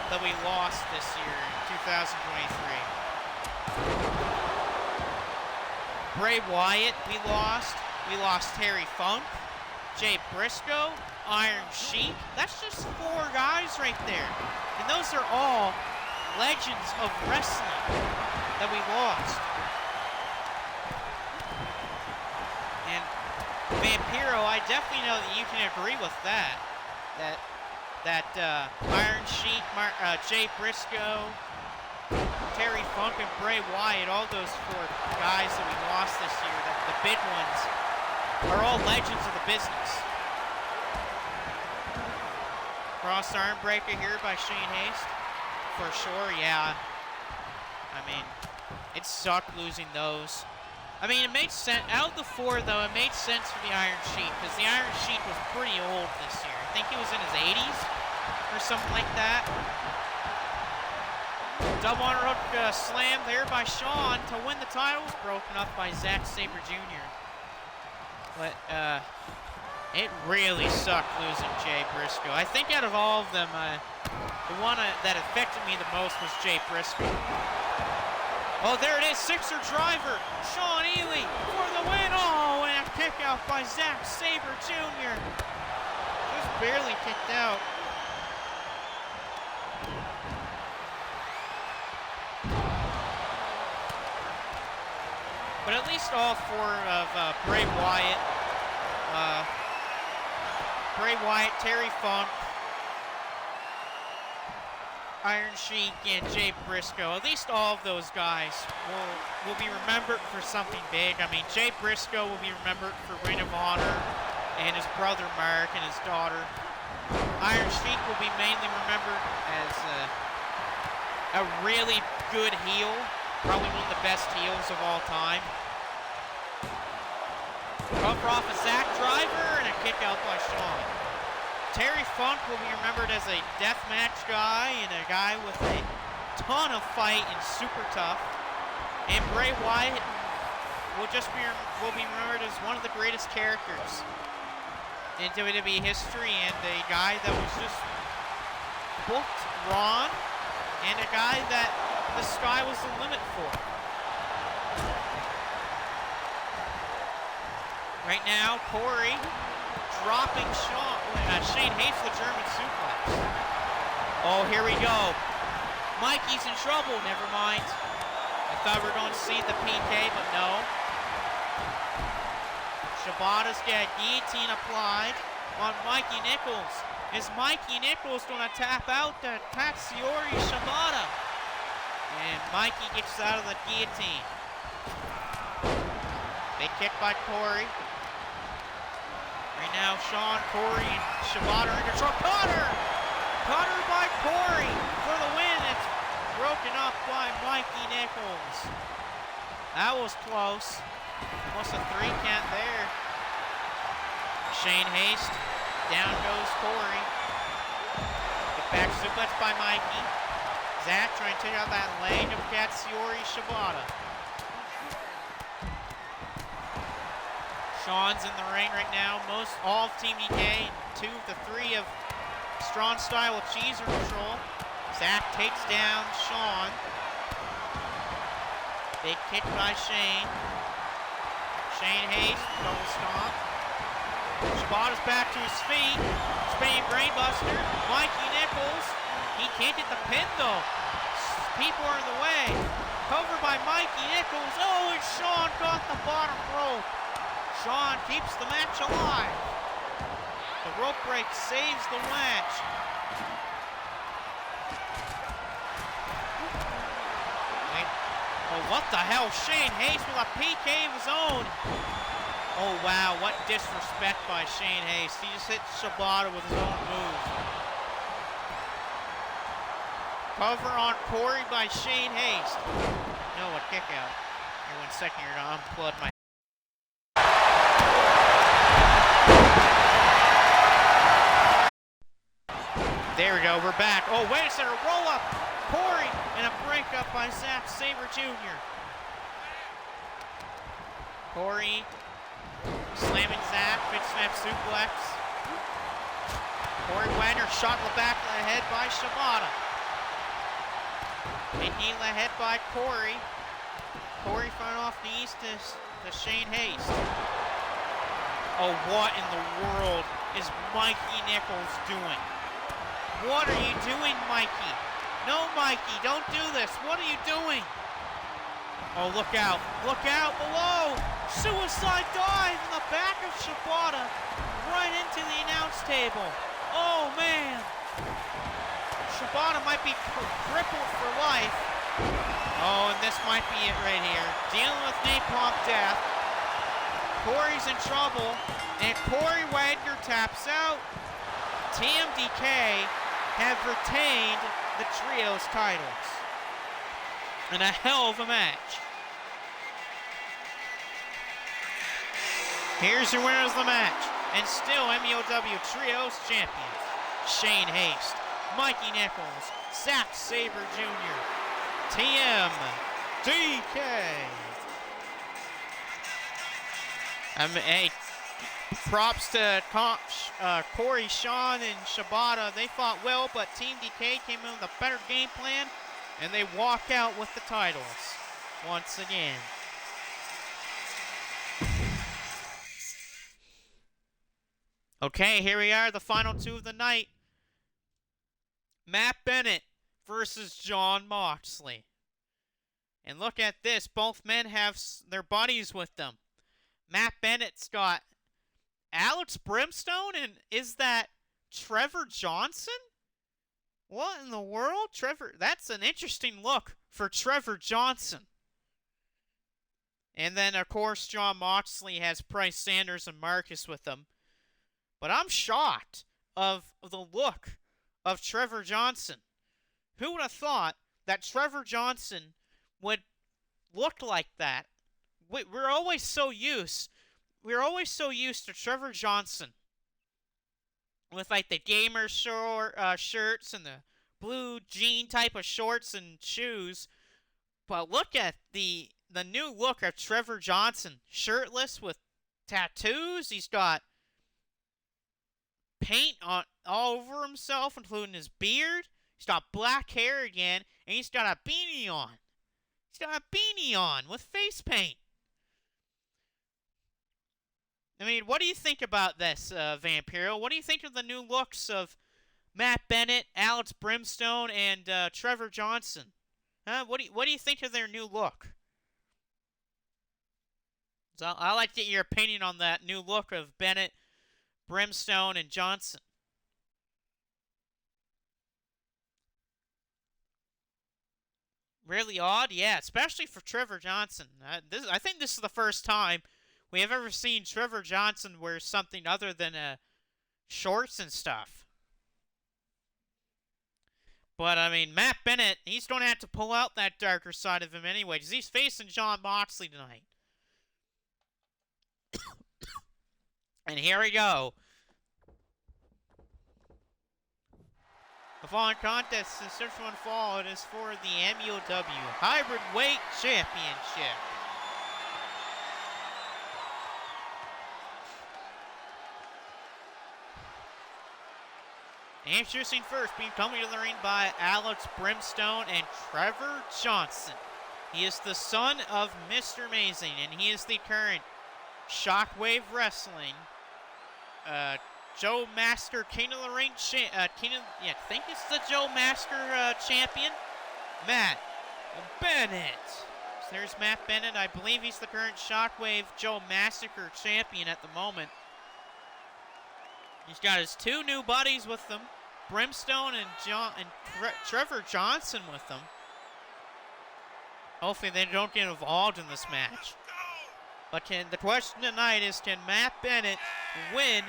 that we lost this year in 2023. Bray Wyatt, we lost. We lost Terry Funk, Jay Briscoe, Iron Sheik. That's just 4 guys right there. And those are all legends of wrestling that we lost. And Vampiro, I definitely know that you can agree with that. That Iron Sheik, Jay Briscoe, Terry Funk, and Bray Wyatt, all those 4 guys that we lost this year, the big ones, are all legends of the business. Cross arm breaker here by Shane Haste. For sure, yeah. I mean, it sucked losing those. I mean, it made sense. Out of the 4, though, it made sense for the Iron Sheik, because the Iron Sheik was pretty old this year. I think he was in his 80s or something like that. Double underhook slam there by Shawn to win the title. Was broken up by Zack Sabre Jr. But it really sucked losing Jay Briscoe. I think out of all of them, the one that affected me the most was Jay Briscoe. Oh, there it is, Sixer driver. Sean Ely for the win. Oh, and a kick out by Zack Sabre Jr. Just barely kicked out. But at least all 4 of Bray Wyatt, Terry Funk, Iron Sheik, and Jay Briscoe, at least all of those guys will be remembered for something big. I mean, Jay Briscoe will be remembered for Ring of Honor and his brother Mark and his daughter. Iron Sheik will be mainly remembered as a really good heel. Probably one of the best heels of all time. Cover off a Zack driver and a kick out by Shawn. Terry Funk will be remembered as a deathmatch guy and a guy with a ton of fight and super tough. And Bray Wyatt will be remembered as one of the greatest characters in WWE history, and a guy that was just booked wrong, and a guy that the sky was the limit for. Right now, Corey dropping Shane Haste the German suplex. Oh, here we go. Mikey's in trouble. Never mind. I thought we were going to see the PK, but no. Shibata's got guillotine applied on Mikey Nichols. Is Mikey Nichols going to tap out to Katsuyori Shibata? And Mikey gets out of the guillotine. Big kick by Corey. Right now, Shawn, Corey, and Shibata are in control. Cutter by Corey for the win. It's broken up by Mikey Nichols. That was close. Almost a 3 count there. Shane Haste. Down goes Corey. Get back suplex by Mikey. Zack trying to take out that leg of Katsuyori Shibata. Shawn's in the ring right now. All of Team DK, 2 of the 3 of Strong Style with Cheese in control. Zack takes down Shawn. Big kick by Shane. Shane Hayes, double stomp. Shibata's back to his feet. Spinning brainbuster. Mikey Nichols. He can't get the pin though. People are in the way. Cover by Mikey Nichols. Oh, and Sean got the bottom rope. Sean keeps the match alive. The rope break saves the match. Oh, what the hell? Shane Hayes with a PK of his own. Oh, wow. What disrespect by Shane Hayes. He just hit Shibata with his own move. Cover on Corey by Shane Hayes. No, a kick out. Here, 1 second here to unplug my. There we go. We're back. Oh, wait a second. Roll up. Corey and a breakup by Zack Sabre Jr. Corey slamming Zack, big snap suplex. Corey Wagner shot in the back of the head by Shibata. Big knee in the head by Corey. Corey front off knees to Shane Hayes. Oh, what in the world is Mikey Nichols doing? What are you doing, Mikey? No, Mikey, don't do this. What are you doing? Oh, look out. Look out below. Suicide dive in the back of Shibata. Right into the announce table. Oh, man. Shibata might be crippled for life. Oh, and this might be it right here. Dealing with napalm death. Corey's in trouble. And Corey Wagner taps out. TMDK have retained the trios titles in a hell of a match. Here's your winners of the match, and still MEOW Trios champions: Shane Hayes, Mikey Nichols, Zack Sabre Jr., TMDK. Hey, props to Corey, Sean, and Shibata. They fought well, but Team DK came in with a better game plan, and they walk out with the titles once again. Okay, here we are, the final two of the night. Matt Bennett versus Jon Moxley. And look at this, both men have their buddies with them. Matt Bennett's got Alex Brimstone, and is that Trevor Johnson? What in the world? That's an interesting look for Trevor Johnson. And then, of course, Jon Moxley has Price Sanders and Marcus with him. But I'm shocked of the look of Trevor Johnson. Who would have thought that Trevor Johnson would look like that? We're always so used to Trevor Johnson with like the gamer shirts and the blue jean type of shorts and shoes. But look at the new look of Trevor Johnson, shirtless with tattoos. He's got paint on all over himself, including his beard. He's got black hair again, and he's got a beanie on. He's got a beanie on with face paint. I mean, what do you think about this, Vampiro? What do you think of the new looks of Matt Bennett, Alex Brimstone, and Trevor Johnson? What do you think of their new look? So I'd like to get your opinion on that new look of Bennett, Brimstone, and Johnson. Really odd? Yeah, especially for Trevor Johnson. I think this is the first time we have ever seen Trevor Johnson wear something other than shorts and stuff. But, I mean, Matt Bennett, he's going to have to pull out that darker side of him anyway, because he's facing Jon Moxley tonight. And here we go. The following contest is search one fall. It is for the MEOW Hybrid Weight Championship. Introducing first, being coming to the ring by Alex Brimstone and Trevor Johnson. He is the son of Mr. Amazing, and he is the current Shockwave Wrestling Joe Master King of the Ring I think it's the Joe Master champion, Matt Bennett. So there's Matt Bennett. I believe he's the current Shockwave Joe Massacre champion at the moment. He's got his two new buddies with him, Brimstone and Trevor Johnson with them. Hopefully they don't get involved in this match. But the question tonight is, can Matt Bennett win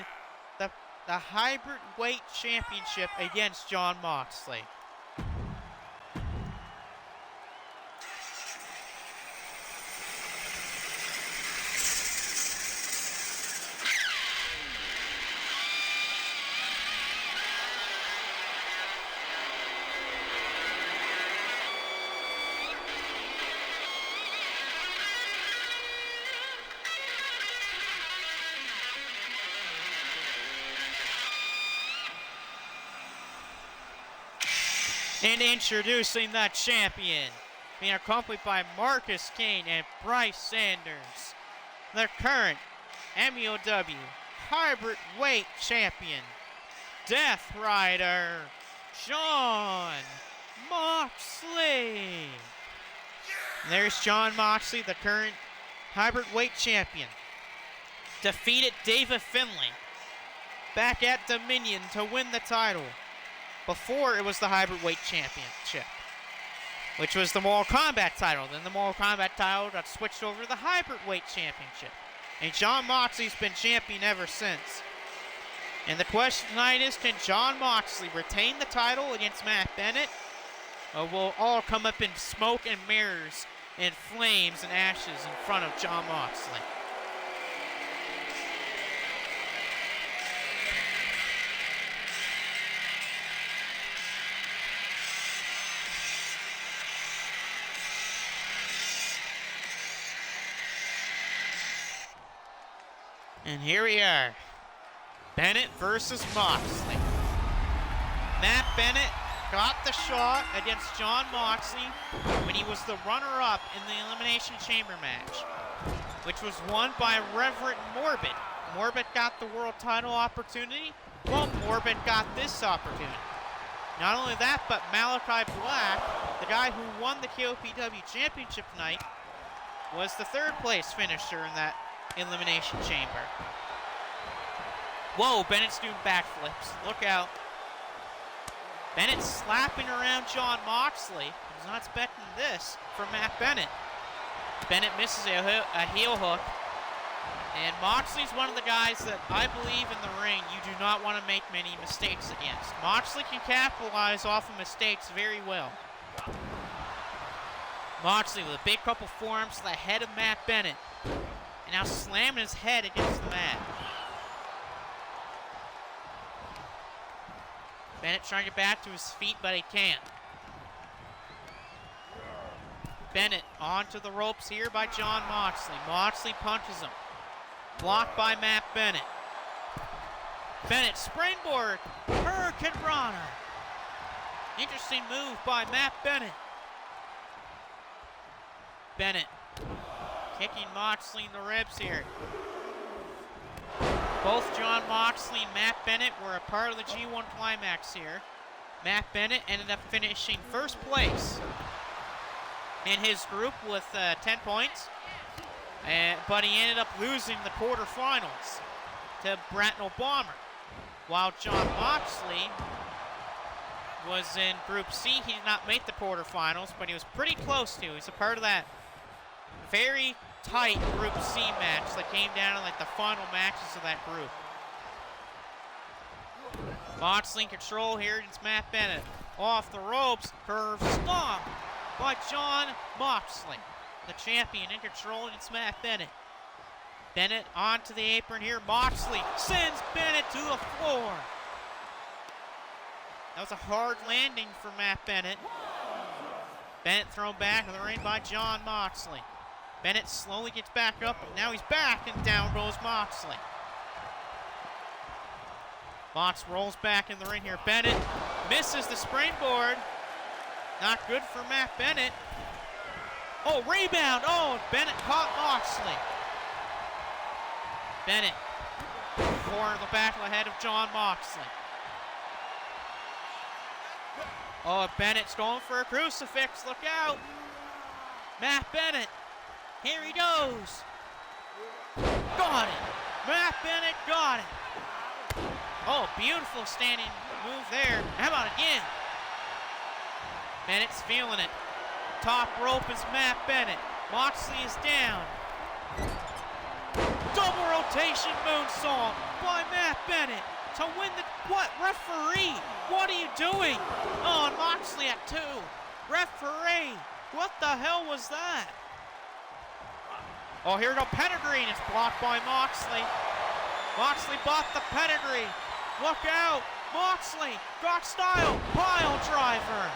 the hybrid weight championship against Jon Moxley? And introducing the champion, being accompanied by Marcus Kane and Bryce Sanders, the current MEOW hybrid weight champion, Death Rider, Jon Moxley. There's Jon Moxley, the current hybrid weight champion. Defeated David Finlay back at Dominion to win the title. Before, it was the hybrid weight championship, which was the Mortal Kombat title. Then the Mortal Kombat title got switched over to the hybrid weight championship. And Jon Moxley's been champion ever since. And the question tonight is, can Jon Moxley retain the title against Matt Bennett? Or will all come up in smoke and mirrors and flames and ashes in front of Jon Moxley? And here we are, Bennett versus Moxley. Matt Bennett got the shot against Jon Moxley when he was the runner-up in the Elimination Chamber match, which was won by Reverend Morbid. Morbid got the world title opportunity, while Morbid got this opportunity. Not only that, but Malachi Black, the guy who won the KOPW Championship tonight, was the third place finisher in that Elimination Chamber. Whoa, Bennett's doing backflips. Look out. Bennett slapping around Jon Moxley. He's not expecting this from Matt Bennett. Bennett misses a heel hook. And Moxley's one of the guys that I believe in the ring you do not want to make many mistakes against. Moxley can capitalize off of mistakes very well. Moxley with a big couple forearms to the head of Matt Bennett. And now slamming his head against the mat. Bennett trying to get back to his feet, but he can't. Bennett onto the ropes here by Jon Moxley. Moxley punches him. Blocked by Matt Bennett. Bennett springboard. Hurricane Rana. Interesting move by Matt Bennett. Bennett kicking Moxley in the ribs here. Both Jon Moxley and Matt Bennett were a part of the G1 Climax here. Matt Bennett ended up finishing first place in his group with 10 points. But he ended up losing the quarterfinals to Bratnell Bomber. While Jon Moxley was in Group C, he did not make the quarterfinals, but he was pretty close to. He's a part of that very tight Group C match that came down to like the final matches of that group. Moxley in control here against Matt Bennett. Off the ropes, curve stomp by Jon Moxley. The champion in control against Matt Bennett. Bennett onto the apron here. Moxley sends Bennett to the floor. That was a hard landing for Matt Bennett. Bennett thrown back in the ring by Jon Moxley. Bennett slowly gets back up, but now he's back, and down goes Moxley. Mox rolls back in the ring here. Bennett misses the springboard. Not good for Matt Bennett. Oh, rebound. Oh, Bennett caught Moxley. Bennett, four in the back of the head of Jon Moxley. Oh, Bennett's going for a crucifix. Look out. Matt Bennett. Here he goes. Got it. Matt Bennett got it. Oh, beautiful standing move there. How about again? Bennett's feeling it. Top rope is Matt Bennett. Moxley is down. Double rotation moonsault by Matt Bennett to win the... What? Referee! What are you doing? Oh, and Moxley at 2. Referee! What the hell was that? Oh, here go pedigree, and it's blocked by Moxley. Moxley bought the pedigree. Look out! Moxley! Gotch style pile driver!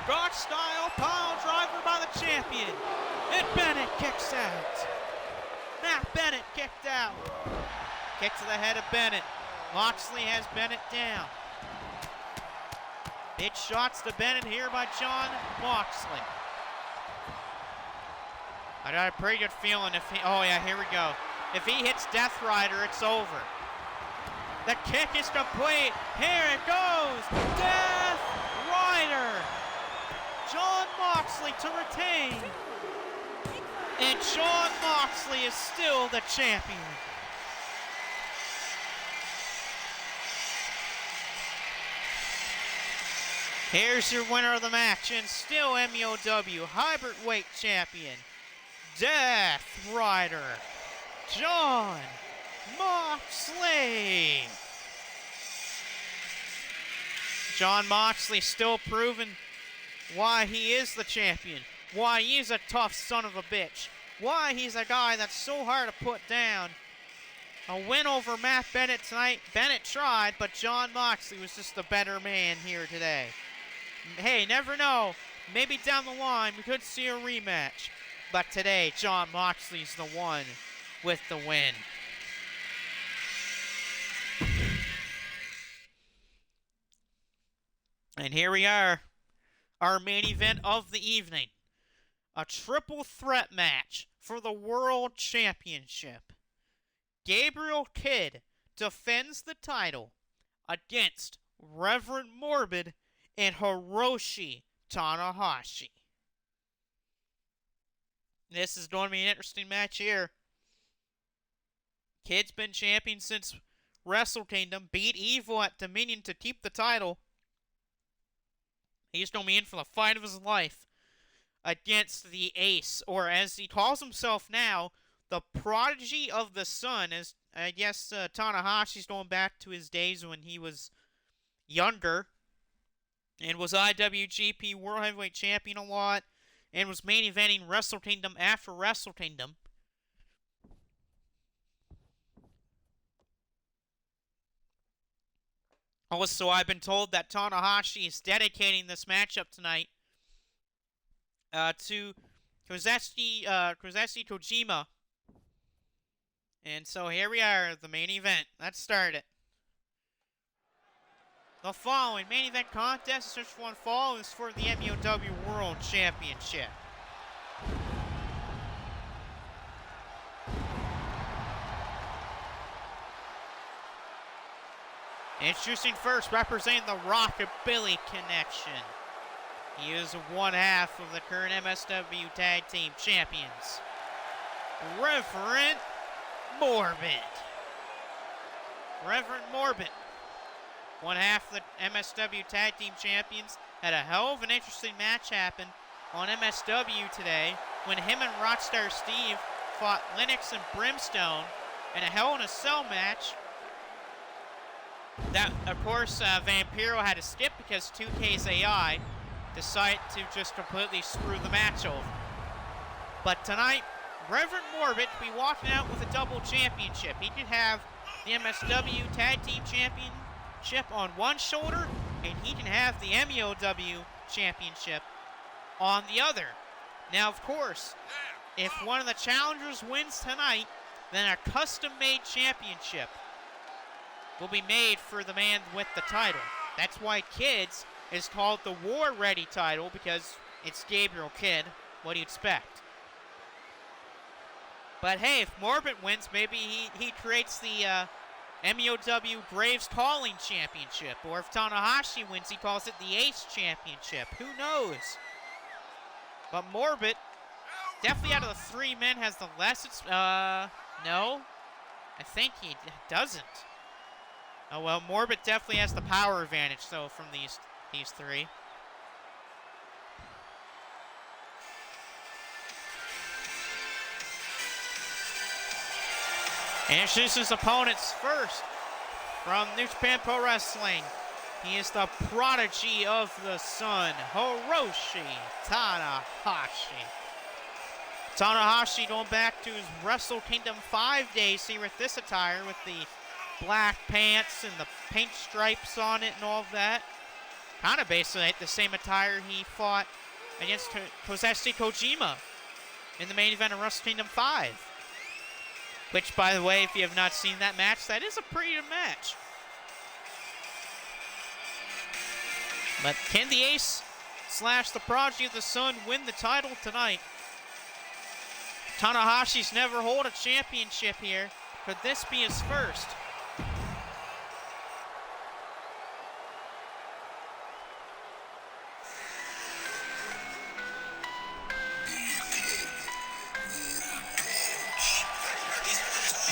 Gotch style pile driver by the champion. And Bennett kicks out. Matt Bennett kicked out. Kick to the head of Bennett. Moxley has Bennett down. Big shots to Bennett here by Jon Moxley. I got a pretty good feeling if he... Oh, yeah, here we go. If he hits Death Rider, it's over. The kick is complete. Here it goes. Death Rider. Jon Moxley to retain. And Jon Moxley is still the champion. Here's your winner of the match and still MEOW Hybrid Weight Champion, Death Rider, Jon Moxley. Jon Moxley still proving why he is the champion, why he's a tough son of a bitch, why he's a guy that's so hard to put down. A win over Matt Bennett tonight. Bennett tried, but Jon Moxley was just the better man here today. Hey, never know. Maybe down the line we could see a rematch. But today, Jon Moxley's the one with the win. And here we are. Our main event of the evening. A triple threat match for the World Championship. Gabriel Kidd defends the title against Reverend Morbid and Hiroshi Tanahashi. This is going to be an interesting match here. Kidd's been champion since Wrestle Kingdom, beat Evil at Dominion to keep the title. He's going to be in for the fight of his life against the Ace, or as he calls himself now, the Prodigy of the Sun. As I guess Tanahashi's going back to his days when he was younger and was IWGP World Heavyweight Champion a lot and was main eventing Wrestle Kingdom after Wrestle Kingdom. Also, I've been told that Tanahashi is dedicating this matchup tonight to Kazushi Kojima. And so here we are, the main event. Let's start it. The following main event contest, search for one fall, is for the MEOW World Championship. Introducing first, representing the Rockabilly Connection. He is one half of the current MSW Tag Team Champions, Reverend Morbid. Reverend Morbid, one half of the MSW Tag Team Champions, had a hell of an interesting match happen on MSW today when him and Rockstar Steve fought Lennox and Brimstone in a Hell in a Cell match. That, of course, Vampiro had to skip because 2K's AI decided to just completely screw the match over. But tonight, Reverend Morbid will be walking out with a double championship. He could have the MSW Tag Team Championship on one shoulder, and he can have the MEOW Championship on the other. Now, of course, if one of the challengers wins tonight, then a custom-made championship will be made for the man with the title. That's why Kidd's is called the War Ready title, because It's Gabriel Kidd. What do you expect? But hey, if Morbit wins, maybe he creates the MEOW Braves Calling Championship. Or if Tanahashi wins, he calls it the Ace Championship. Who knows? But Morbit, definitely out of the three men, has the less. No. I think he doesn't. Oh, well, Morbit definitely has the power advantage, though, from these three. And introduces opponents first from New Japan Pro Wrestling. He is the prodigy of the sun, Hiroshi Tanahashi. Tanahashi going back to his Wrestle Kingdom 5 days here with this attire with the black pants and the paint stripes on it and all of that. Kind of basically like the same attire he fought against Kozashi Kojima in the main event of Wrestle Kingdom 5. Which, by the way, if you have not seen that match, that is a pretty good match. But can the Ace / the Prodigy of the Sun win the title tonight? Tanahashi's never hold a championship here. Could this be his first?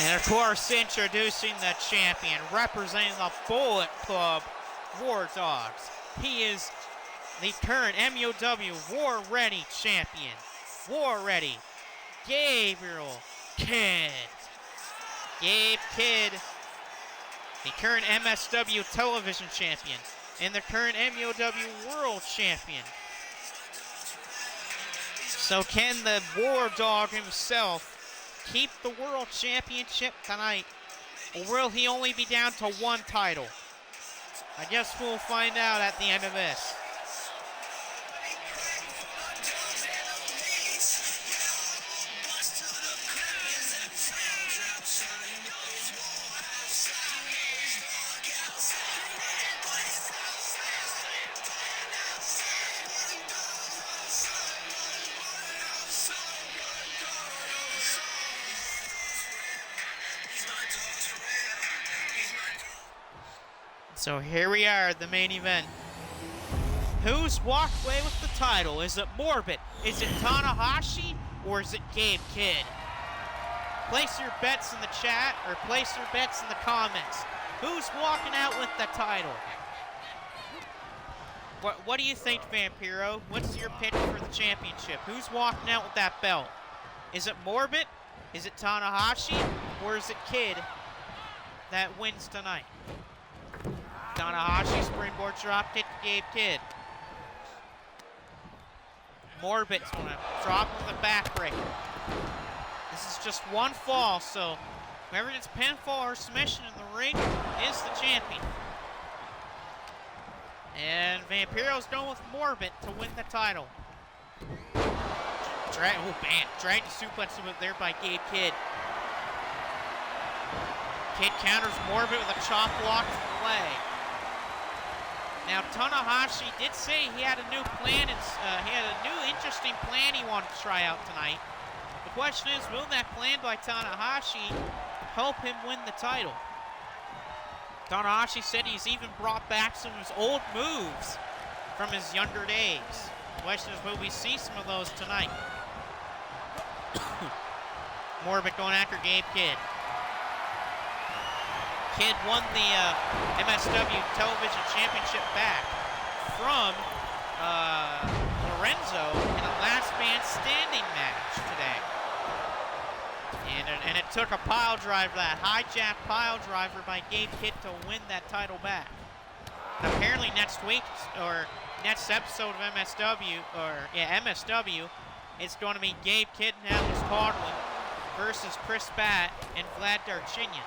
And of course, introducing the champion, representing the Bullet Club War Dogs. He is the current MEOW War Ready champion. War Ready, Gabriel Kidd. Gabe Kidd, the current MSW television champion and the current MEOW world champion. So can the War Dog himself keep the world championship tonight, or will he only be down to one title? I guess we'll find out at the end of this. So here we are at the main event. Who's walked away with the title? Is it Morbid? Is it Tanahashi? Or is it Gabe Kidd? Place your bets in the chat or place your bets in the comments. Who's walking out with the title? What do you think, Vampiro? What's your pitch for the championship? Who's walking out with that belt? Is it Morbid? Is it Tanahashi? Or is it Kidd that wins tonight? Tanahashi springboard drop kick to Gabe Kidd. Morbid's gonna drop with the backbreaker. This is just one fall, so whoever gets pinfall or submission in the ring is the champion. And Vampiro's going with Morbid to win the title. Dragon suplex there by Gabe Kidd. Kidd counters Morbid with a chop block to the leg. Now, Tanahashi did say he had a new plan, and he had a new interesting plan he wanted to try out tonight. The question is, will that plan by Tanahashi help him win the title? Tanahashi said he's even brought back some of his old moves from his younger days. The question is, will we see some of those tonight? Morbid going after Gabe Kidd. Kidd won the MSW Television Championship back from Lorenzo in a last man standing match today. And it took a pile driver, that hijack pile driver by Gabe Kidd to win that title back. And apparently next week, or next episode of MSW, it's going to be Gabe Kidd and Atlas Caldwell versus Chris Batt and Vlad Darchinyan.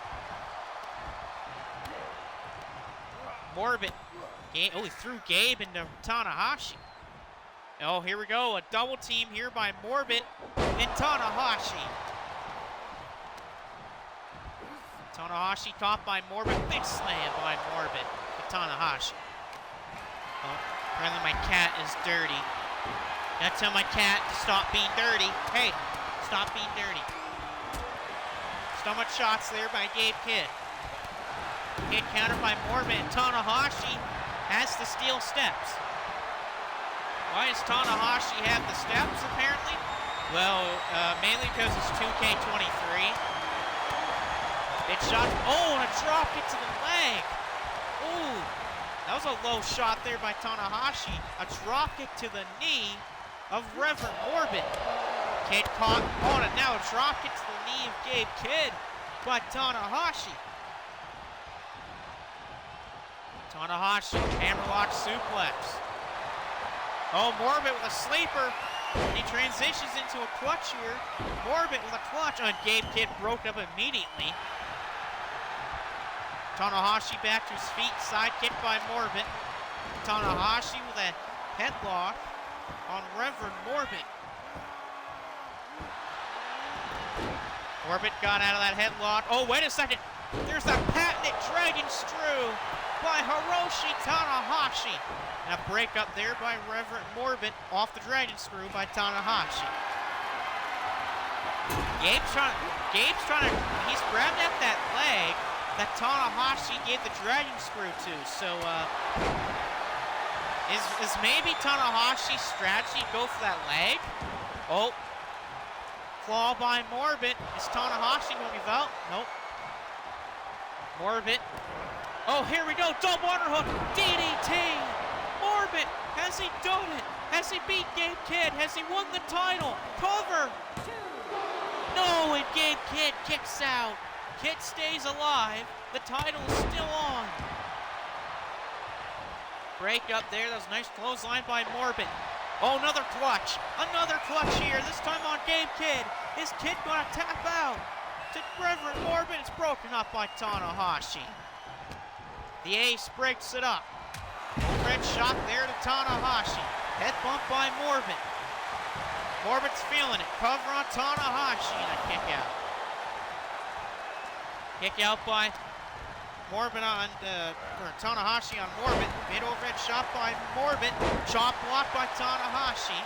Morbid. He threw Gabe into Tanahashi. Oh, here we go. A double team here by Morbid and Tanahashi. Tanahashi caught by Morbid. Big slam by Morbid to Tanahashi. Oh, apparently my cat is dirty. Gotta tell my cat to stop being dirty. Hey, stop being dirty. So much shots there by Gabe Kidd. Hit counter by Morbin, and Tanahashi has the steel steps. Why does Tanahashi have the steps, apparently? Well, mainly because it's 2K23. It shot, oh, and a drop kick to the leg. Ooh, that was a low shot there by Tanahashi. A drop kick to the knee of Reverend Morbin. Kidd caught on it. Now a drop kick to the knee of Gabe Kidd by Tanahashi. Tanahashi, hammerlock suplex. Oh, Morbin with a sleeper. And he transitions into a clutch here. Morbin with a clutch on Gabe Kidd, broke up immediately. Tanahashi back to his feet, side kick by Morbin. Tanahashi with a headlock on Reverend Morbin. Morbin got out of that headlock. Oh, wait a second. There's that patented dragon screw by Hiroshi Tanahashi. And a break up there by Reverend Morbin off the dragon screw by Tanahashi. Gabe's trying to, he's grabbed at that leg that Tanahashi gave the dragon screw to. So, is maybe Tanahashi's strategy go for that leg? Oh, claw by Morbin. Is Tanahashi going to give out? Nope. Morbin. Oh, here we go. Double underhook. DDT. Morbin. Has he done it? Has he beat Gabe Kidd? Has he won the title? Cover. No, and Gabe Kidd kicks out. Kidd stays alive. The title is still on. Break up there. That was a nice clothesline by Morbin. Oh, another clutch. Another clutch here. This time on Gabe Kidd. Is Kidd going to tap out? To Reverend Morbin. It's broken up by Tanahashi. The Ace breaks it up. Overhead shot there to Tanahashi. Head bump by Morbin. Morbin's feeling it. Cover on Tanahashi and a kick out. Kick out by Morbin on, or Tanahashi on Morbin. Mid overhead shot by Morbin. Chop block by Tanahashi.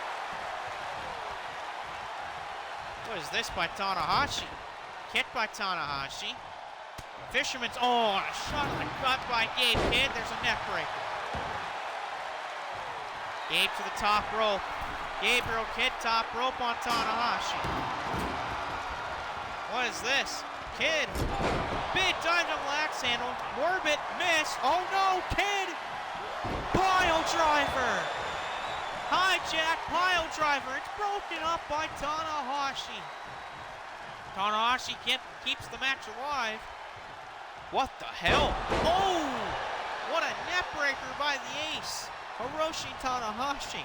What is this by Tanahashi? Kick by Tanahashi. Fisherman's, oh, a shot in the gut by Gabe Kidd. There's a neck breaker. Gabe to the top rope. Gabriel Kidd top rope on Tanahashi. What is this? Kidd. Big dive double axe handle. Morbin missed. Oh no, Kidd. Pile driver. Hijack pile driver. It's broken up by Tanahashi. Tanahashi keeps the match alive. What the hell? Oh! What a neck breaker by the Ace. Hiroshi Tanahashi.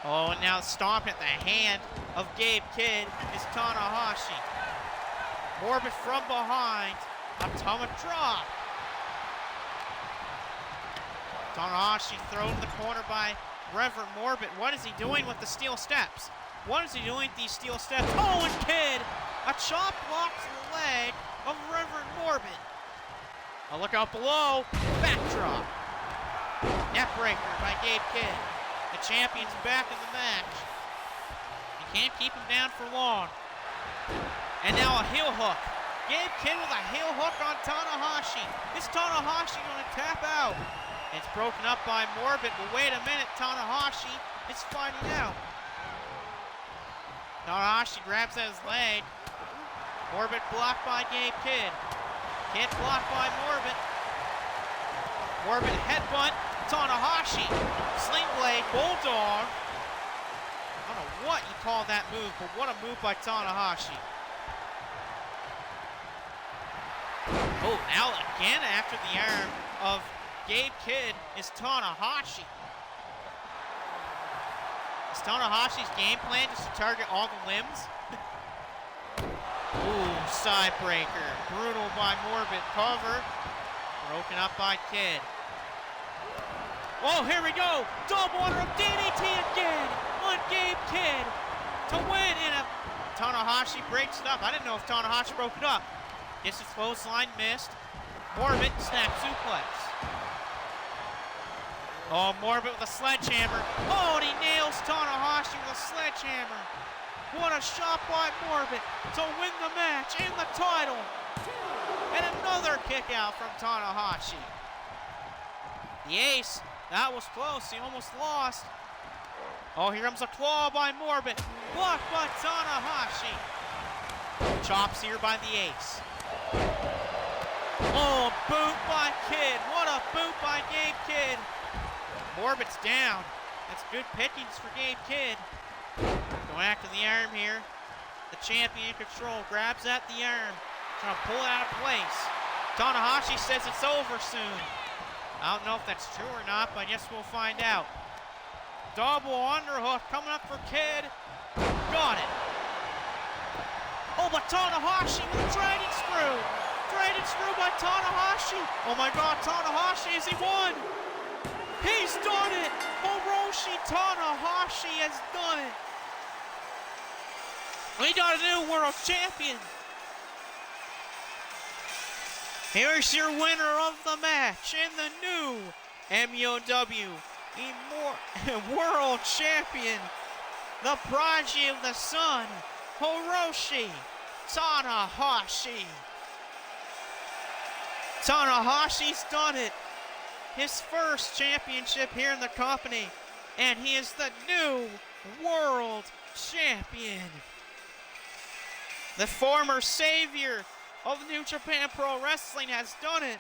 Oh, and now stomping at the hand of Gabe Kidd is Tanahashi. Morbin from behind. Atomic drop. Tanahashi thrown in the corner by Reverend Morbin. What is he doing with the steel steps? What is he doing with these steel steps? Oh, and Kidd! A chop block to the leg of Reverend Morbin. A look out below. Backdrop. Neckbreaker by Gabe Kidd. The champion's back in the match. You can't keep him down for long. And now a heel hook. Gabe Kidd with a heel hook on Tanahashi. Is Tanahashi going to tap out? It's broken up by Morbin, but wait a minute. Tanahashi is fighting out. Tanahashi grabs at his leg. Morbin blocked by Gabe Kidd. Kidd blocked by Morbin. Morbin headbutt. Tanahashi. Sling blade. Bulldog. I don't know what you call that move, but what a move by Tanahashi. Oh, now again after the arm of Gabe Kidd is Tanahashi. Is Tanahashi's game plan just to target all the limbs? Ooh, side breaker. Brutal by Morbin. Cover. Broken up by Kidd. Oh, here we go. Double underhook DDT again on Gabe Kidd to win in a... Tanahashi breaks it up. I didn't know if Tanahashi broke it up. Gets his clothesline missed. Morbin snap suplex. Oh, Morbid with a sledgehammer. Oh, and he nails Tanahashi with a sledgehammer. What a shot by Morbid to win the match and the title. And another kick out from Tanahashi. The Ace, that was close. He almost lost. Oh, here comes a claw by Morbid. Blocked by Tanahashi. Chops here by the Ace. Oh, boot by Kid. What a boot by Gabe Kidd. Morbid's down. That's good pickings for Gabe Kidd. Going after the arm here. The champion in control grabs at the arm. Trying to pull it out of place. Tanahashi says it's over soon. I don't know if that's true or not, but I guess we'll find out. Double underhook coming up for Kidd. Got it. Oh, but Tanahashi with a dragon screw. Dragon screw by Tanahashi. Oh my God, Tanahashi, has he won? He's done it. Hiroshi Tanahashi has done it. We got a new world champion. Here's your winner of the match and the new MUOW World Champion, the prodigy of the sun, Hiroshi Tanahashi. Tanahashi's done it. His first championship here in the company, and he is the new world champion. The former savior of New Japan Pro Wrestling has done it.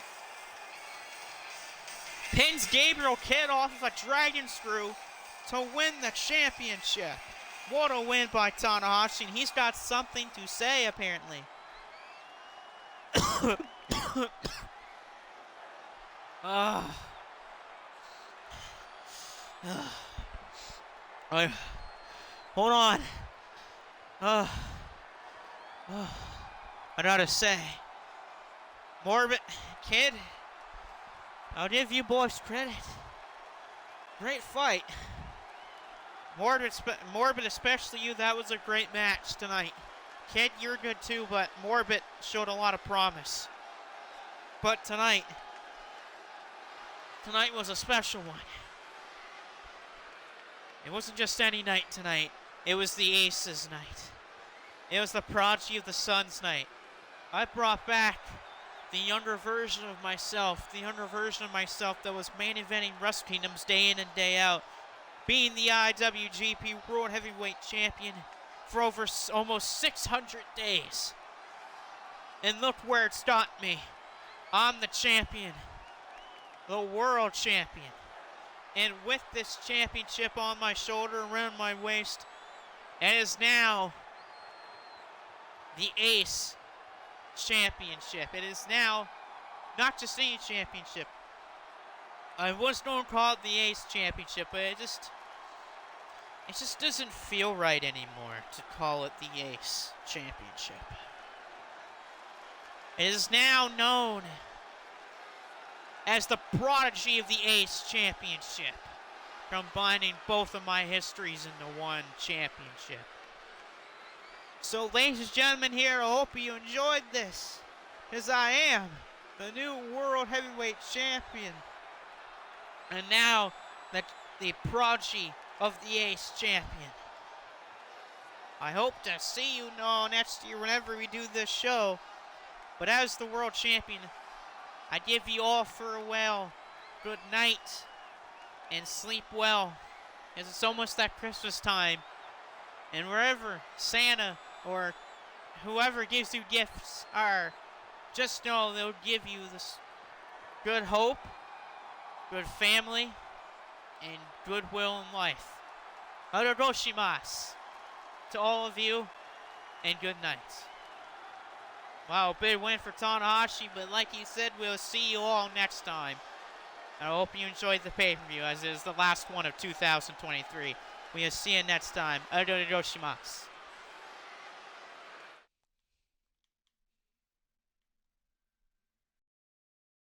Pins Gabriel Kidd off of a dragon screw to win the championship. What a win by Tanahashi. He's got something to say, apparently. Hold on. I gotta say, Morbid, Kidd, I'll give you boys credit. Great fight. Morbid, especially you, that was a great match tonight. Kidd, you're good too, but Morbid showed a lot of promise. But tonight was a special one. It wasn't just any night tonight. It was the Aces night. It was the prodigy of the Sun's night. I brought back the younger version of myself, that was main eventing Wrestle Kingdoms day in and day out, being the IWGP World Heavyweight Champion for over almost 600 days. And look where it's got me. I'm the champion, the world champion. And with this championship on my shoulder, around my waist, it is now the Ace Championship. It is now not just any championship. I was going to call it the Ace Championship, but it just doesn't feel right anymore to call it the Ace Championship. It is now known as the prodigy of the Ace Championship, combining both of my histories into one championship. So, ladies and gentlemen here, I hope you enjoyed this, because I am the new World Heavyweight Champion, and now the prodigy of the Ace Champion. I hope to see you all next year whenever we do this show, but as the World Champion, I give you all farewell, good night, and sleep well, as it's almost that Christmas time, and wherever Santa or whoever gives you gifts are, just know they'll give you this good hope, good family, and goodwill in life. Arogoshimasu to all of you, and good night. Wow, big win for Tanahashi, but like he said, we'll see you all next time. I hope you enjoyed the pay-per-view, as it is the last one of 2023. We'll see you next time. Arogoshimasu.